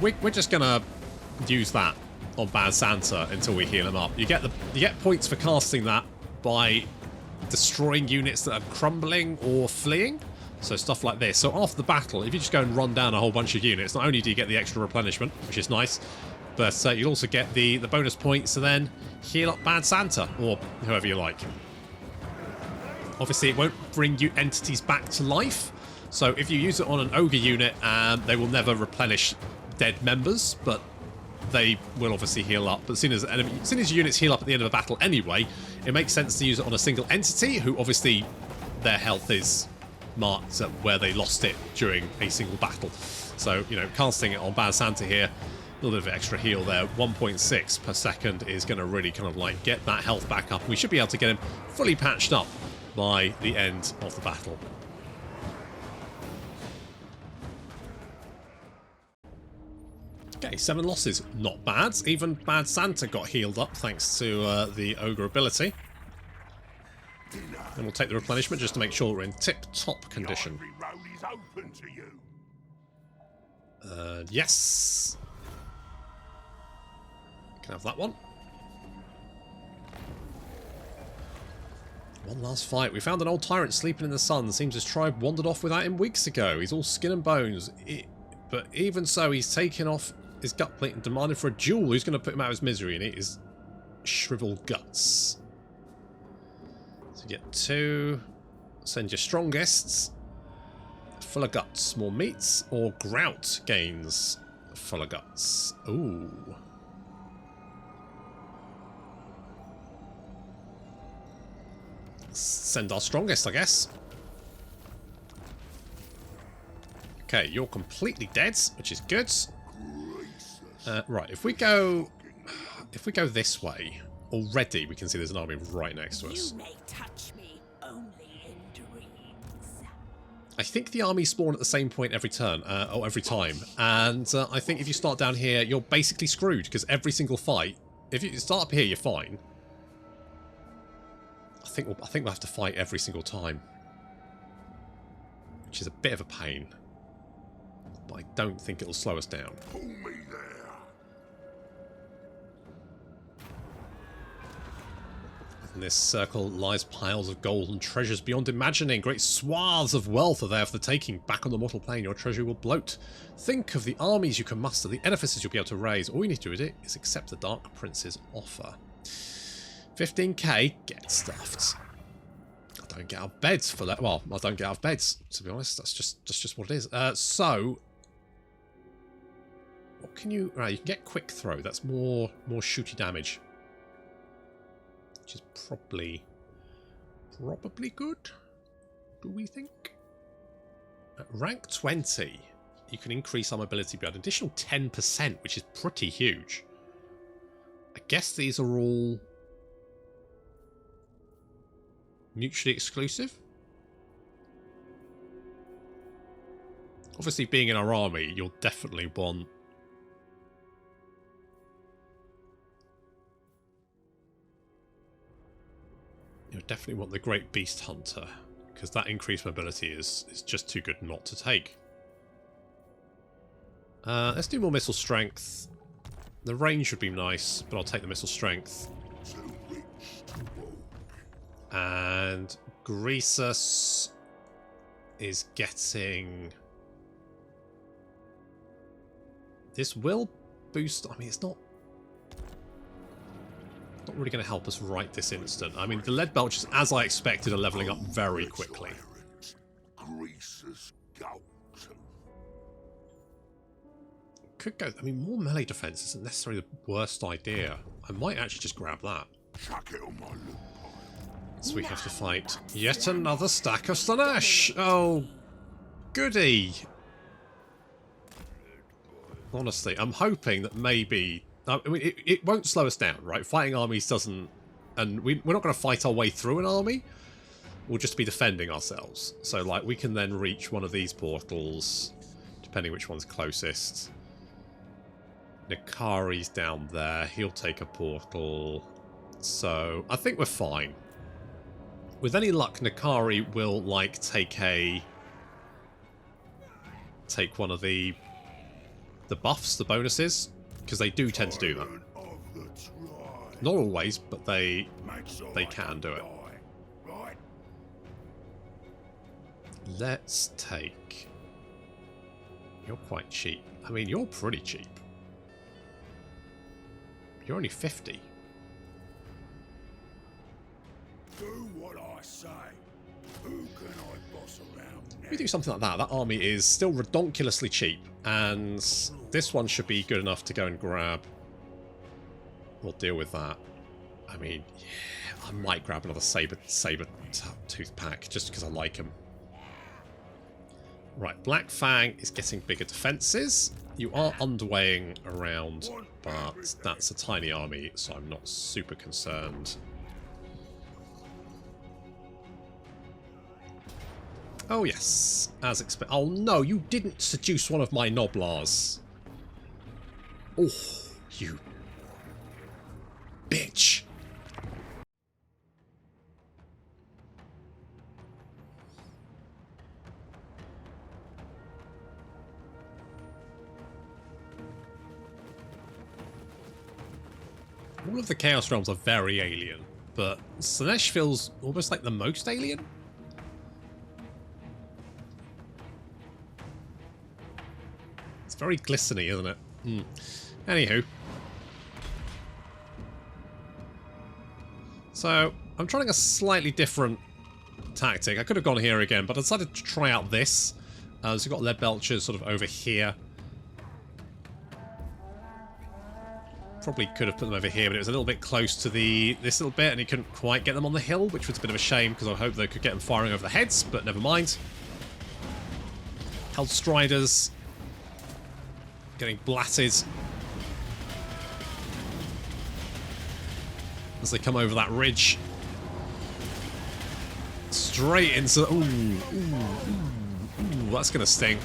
we're just going to use that on Bad Santa until we heal him up. You get points for casting that by destroying units that are crumbling or fleeing. So stuff like this. So after the battle, if you just go and run down a whole bunch of units, not only do you get the extra replenishment, which is nice, but you'll also get the bonus points to then heal up Bad Santa, or whoever you like. Obviously, it won't bring you entities back to life. So if you use it on an ogre unit, they will never replenish dead members, but they will obviously heal up. But as soon as units heal up at the end of a battle anyway, it makes sense to use it on a single entity, who obviously their health is marked at where they lost it during a single battle. So, you know, casting it on Bad Santa here, a little bit of extra heal there. 1.6 per second is going to really kind of like get that health back up. We should be able to get him fully patched up by the end of the battle. Okay, 7 losses. Not bad. Even Bad Santa got healed up thanks to the Ogre ability. And we'll take the replenishment just to make sure we're in tip-top condition. Yes. Can have that one. One last fight. We found an old tyrant sleeping in the sun. Seems his tribe wandered off without him weeks ago. He's all skin and bones. But even so, he's taken off his gut plate and demanded for a duel. Who's going to put him out of his misery? And it is shriveled guts. So you get 2. Send your strongest. Full of guts. More meats. Or grout gains full of guts. Ooh. Send our strongest, I guess. Okay, you're completely dead, which is good. Right, if we go this way, already we can see there's an army right next to us. You may touch me only in dreams. I think the armies spawn at the same point every turn, or every time, and I think if you start down here, you're basically screwed, because every single fight, if you start up here, you're fine. I think we'll have to fight every single time, which is a bit of a pain, but I don't think it'll slow us down. Pull me there. In this circle lies piles of gold and treasures beyond imagining. Great swaths of wealth are there for the taking. Back on the mortal plane, your treasury will bloat. Think of the armies you can muster, the edifices you'll be able to raise. All you need to do with it is accept the Dark Prince's offer. 15k, get stuffed. I don't get out of beds for that. Well, I don't get out of beds, to be honest. That's just what it is. So, what can you... Right, you can get quick throw. That's more shooty damage. Which is probably good, do we think? At rank 20, you can increase our mobility by an additional 10%, which is pretty huge. I guess these are all mutually exclusive. Obviously, being in our army, you'll definitely want... You definitely want the Great Beast Hunter, because that increased mobility is just too good not to take. Let's do more missile strength. The range would be nice, but I'll take the missile strength. And Greasus is getting... This will boost... I mean, it's not really going to help us right this instant. I mean, the lead belches, as I expected, are leveling up very quickly. Greasus Goldtooth. Could go... I mean, more melee defense isn't necessarily the worst idea. I might actually just grab that. Chuck it on my loot pile. So we have to fight yet another stack of Slaanesh. Oh, goody. Honestly, I'm hoping that maybe... I mean, it won't slow us down, right? Fighting armies doesn't... And we're not going to fight our way through an army. We'll just be defending ourselves. So, like, we can then reach one of these portals, depending which one's closest. Nikari's down there. He'll take a portal. So, I think we're fine. With any luck, Nikari will, like, take one of the buffs, the bonuses. Because they do tend to do that. Not always, but they can do it. Let's take... You're quite cheap. I mean, you're pretty cheap. You're only 50. Do what I say. Who can I boss around now? If we do something like that, that army is still redonkulously cheap, and this one should be good enough to go and grab. We'll deal with that. I mean, yeah, I might grab another saber tooth pack just because I like him. Right, Black Fang is getting bigger defences. You are underweighing around, but that's a tiny army, so I'm not super concerned. Oh yes, as expected. Oh no, you didn't seduce one of my Noblars. Oh, you bitch. All of the Chaos Realms are very alien, but Slaanesh feels almost like the most alien. It's very glistening, isn't it? Anywho. So, I'm trying a slightly different tactic. I could have gone here again, but I decided to try out this. So we've got lead belchers sort of over here. Probably could have put them over here, but it was a little bit close to this little bit, and he couldn't quite get them on the hill, which was a bit of a shame, because I hoped they could get them firing over the heads, but never mind. Held Striders. Getting blatted. As they come over that ridge. Straight into... Ooh, that's going to sting.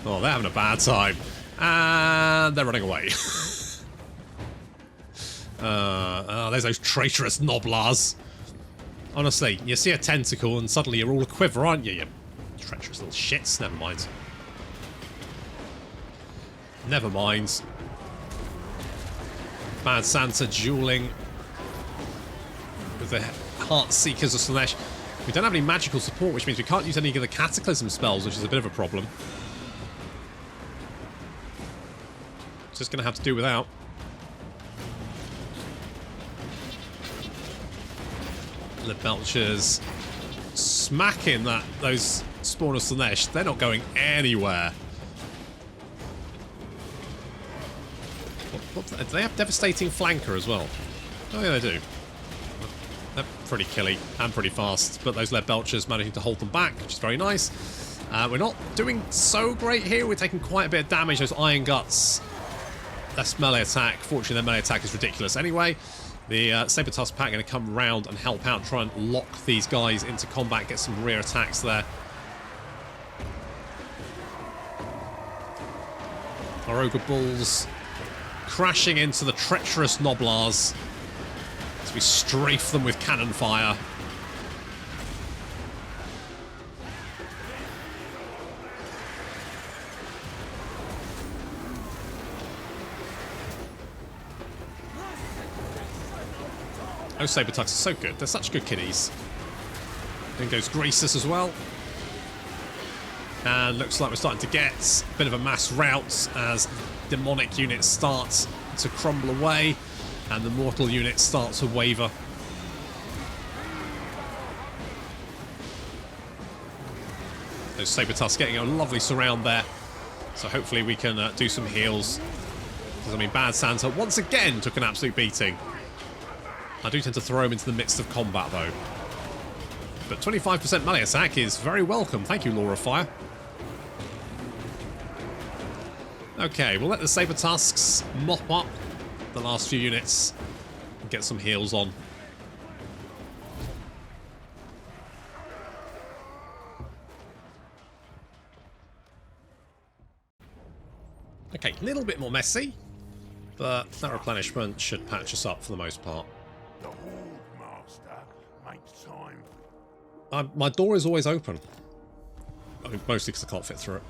Oh, they're having a bad time. And they're running away. There's those traitorous Noblars. Honestly, you see a tentacle and suddenly you're all a quiver, aren't you? You treacherous little shits. Never mind. Never mind. Bad Santa dueling with the Heart Seekers of Slaanesh. We don't have any magical support, which means we can't use any of the Cataclysm spells, which is a bit of a problem. Just going to have to do without. The Belchers smacking those Spawn of Slaanesh. They're not going anywhere. Do they have Devastating Flanker as well? Oh yeah, they do. They're pretty killy and pretty fast, but those lead belchers managing to hold them back, which is very nice. We're not doing so great here. We're taking quite a bit of damage. Those Iron Guts. That's melee attack. Fortunately, their melee attack is ridiculous anyway. The Saber Tusk pack going to come round and help out, try and lock these guys into combat, get some rear attacks there. Our Ogre Bulls crashing into the treacherous Noblars as we strafe them with cannon fire. Those Saber Tucks are so good. They're such good kiddies. Then goes Greasus as well. And looks like we're starting to get a bit of a mass rout as demonic units start to crumble away and the mortal units start to waver. Those Saber Tusks getting a lovely surround there. So hopefully we can do some heals. Because, I mean, Bad Santa once again took an absolute beating. I do tend to throw him into the midst of combat, though. But 25% melee attack is very welcome. Thank you, Law of Fire. Okay, we'll let the Saber Tusks mop up the last few units and get some heals on. Okay, a little bit more messy, but that replenishment should patch us up for the most part. The Horde Master makes time. My door is always open. I mean, mostly because I can't fit through it.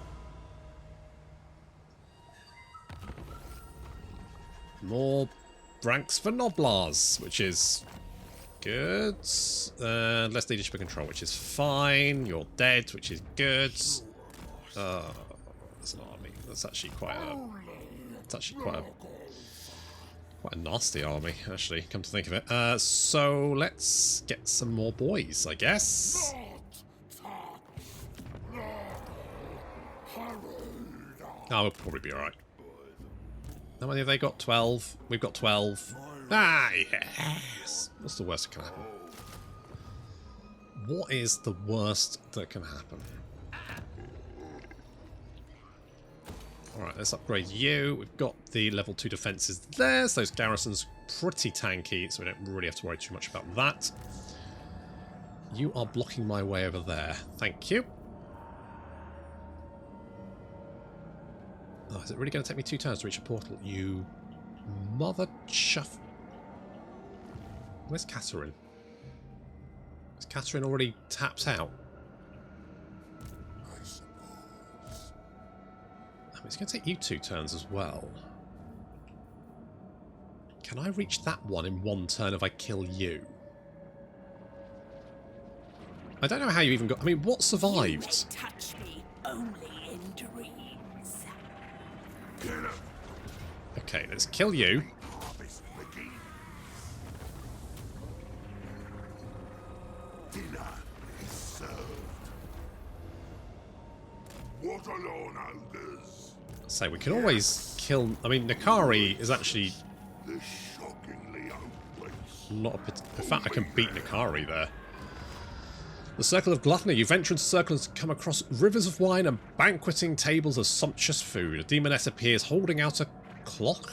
More ranks for Noblars, which is good. Less leadership and control, which is fine. You're dead, which is good. That's an army. That's actually quite a nasty army, actually, come to think of it. So let's get some more boys, I guess. Oh, we'll probably be alright. How many have they got? 12. We've got 12. Ah, yes! What's the worst that can happen? What is the worst that can happen? Alright, let's upgrade you. We've got the level 2 defences there, so those garrisons pretty tanky, so we don't really have to worry too much about that. You are blocking my way over there. Thank you. Oh, is it really going to take me 2 turns to reach a portal? You mother chuff... Where's Catherine? Is Catherine already tapped out? It's going to take you 2 turns as well. Can I reach that one in 1 turn if I kill you? I don't know how you even got... I mean, what survived? You may touch me only in dreams. Okay, let's kill you. Mortalon ogres. So we can always kill... I mean, Nakari is actually The shockingly obese. not a... In fact, I can beat Nakari there. The Circle of Gluttony. You venture into circles and come across rivers of wine and banqueting tables of sumptuous food. A demoness appears holding out a clock?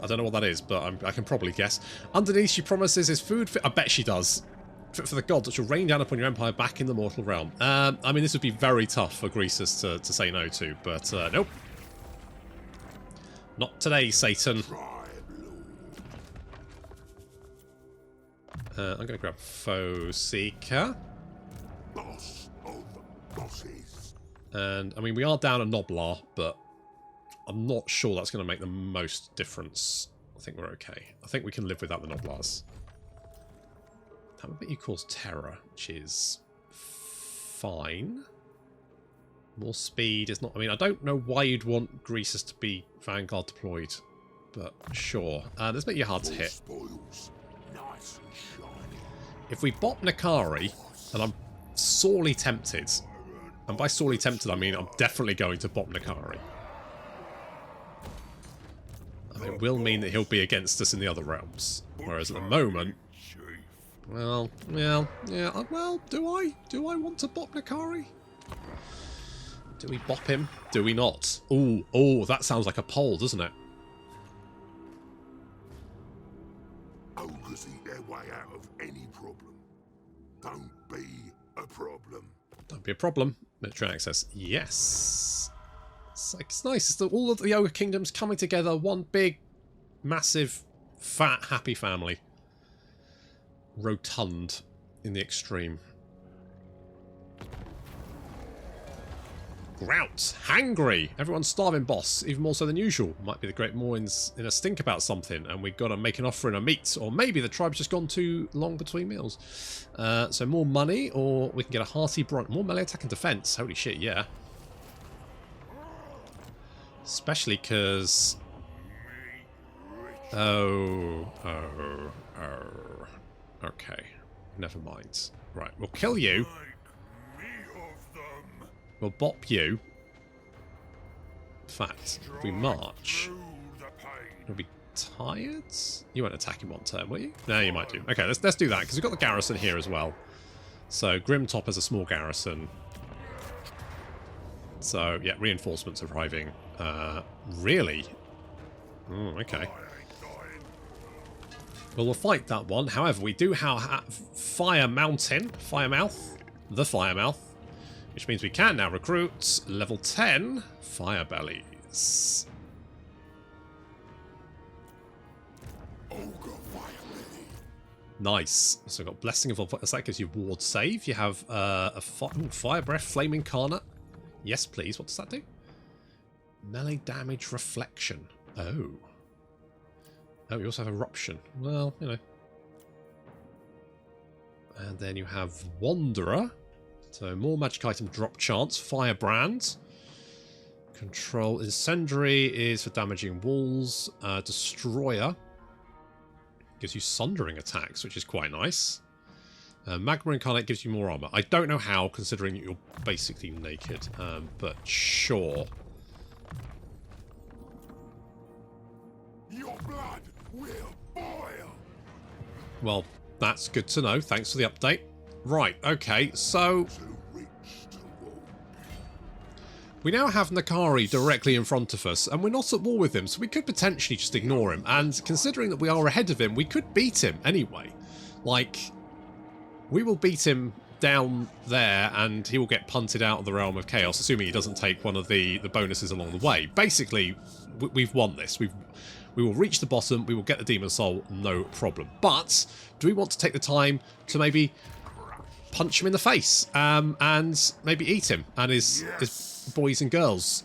I don't know what that is, but I can probably guess. Underneath, she promises his food... I bet she does. For the gods that shall rain down upon your empire back in the mortal realm. I mean, this would be very tough for Greasus to say no to, but nope. Not today, Satan. I'm going to grab Foe Seeker. Boss of bosses. And, I mean, we are down a Noblar, but I'm not sure that's going to make the most difference. I think we're okay. I think we can live without the Noblars. That would make you cause terror, which is fine. More speed is not... I mean, I don't know why you'd want Greasus to be Vanguard deployed, but sure. Let's make you hard to hit. Spoils. Nice and shiny. If we bop Nakari, and I'm sorely tempted, and by sorely tempted I mean I'm definitely going to bop Nakari. And it will mean that he'll be against us in the other realms. Whereas at the moment... Well, yeah, well, do I want to bop Nakari? Do we bop him? Do we not? Ooh, that sounds like a poll, doesn't it? Ogres eat their way out of any problem. Don't be a problem. Don't be a problem. Military access. Yes. It's nice. It's all of the Ogre Kingdoms coming together. One big, massive, fat, happy family. Rotund in the extreme. Grout. Hangry. Everyone's starving, boss. Even more so than usual. Might be the Great Moorings in a stink about something, and we've got to make an offering of meat. Or maybe the tribe's just gone too long between meals. So more money, or we can get a hearty brunt. More melee attack and defense. Holy shit, yeah. Especially because... Oh. Okay. Never mind. Right, we'll kill you. We'll bop you. In fact, if we march, you'll be tired? You won't attack him one turn, will you? No, you might do. Okay, let's do that, because we've got the garrison here as well. So, Grimtop has a small garrison. So, yeah, reinforcements arriving. Really? Okay. Well, we'll fight that one. However, we do have Firemouth, the Firemouth, which means we can now recruit level 10 Firebellies. Nice. So we've got Blessing of... That gives you ward save. You have a Fire Breath, Flame Incarnate. Yes, please. What does that do? Melee damage reflection. Oh. Oh, you also have Eruption. Well, you know. And then you have Wanderer. So more magic item drop chance. Firebrand. Control Incendiary is for damaging walls. Destroyer gives you sundering attacks, which is quite nice. Magma Incarnate gives you more armor. I don't know how, considering you're basically naked, but sure. Your blood will boil. Well, that's good to know. Thanks for the update. Right, okay, so... we now have Nakari directly in front of us, and we're not at war with him, so we could potentially just ignore him. And considering that we are ahead of him, we could beat him anyway. Like, we will beat him down there, and he will get punted out of the Realm of Chaos, assuming he doesn't take one of the bonuses along the way. Basically, we've won this. We will reach the bottom, we will get the Demon Soul, no problem. But, do we want to take the time to maybe punch him in the face, and maybe eat him and his boys and girls?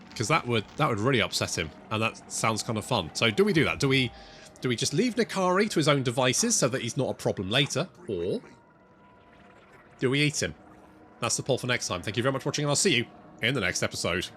Because that would really upset him, and that sounds kind of fun. So do we do that? Do we just leave Nakari to his own devices so that he's not a problem later, or do we eat him? That's the poll for next time. Thank you very much for watching, and I'll see you in the next episode.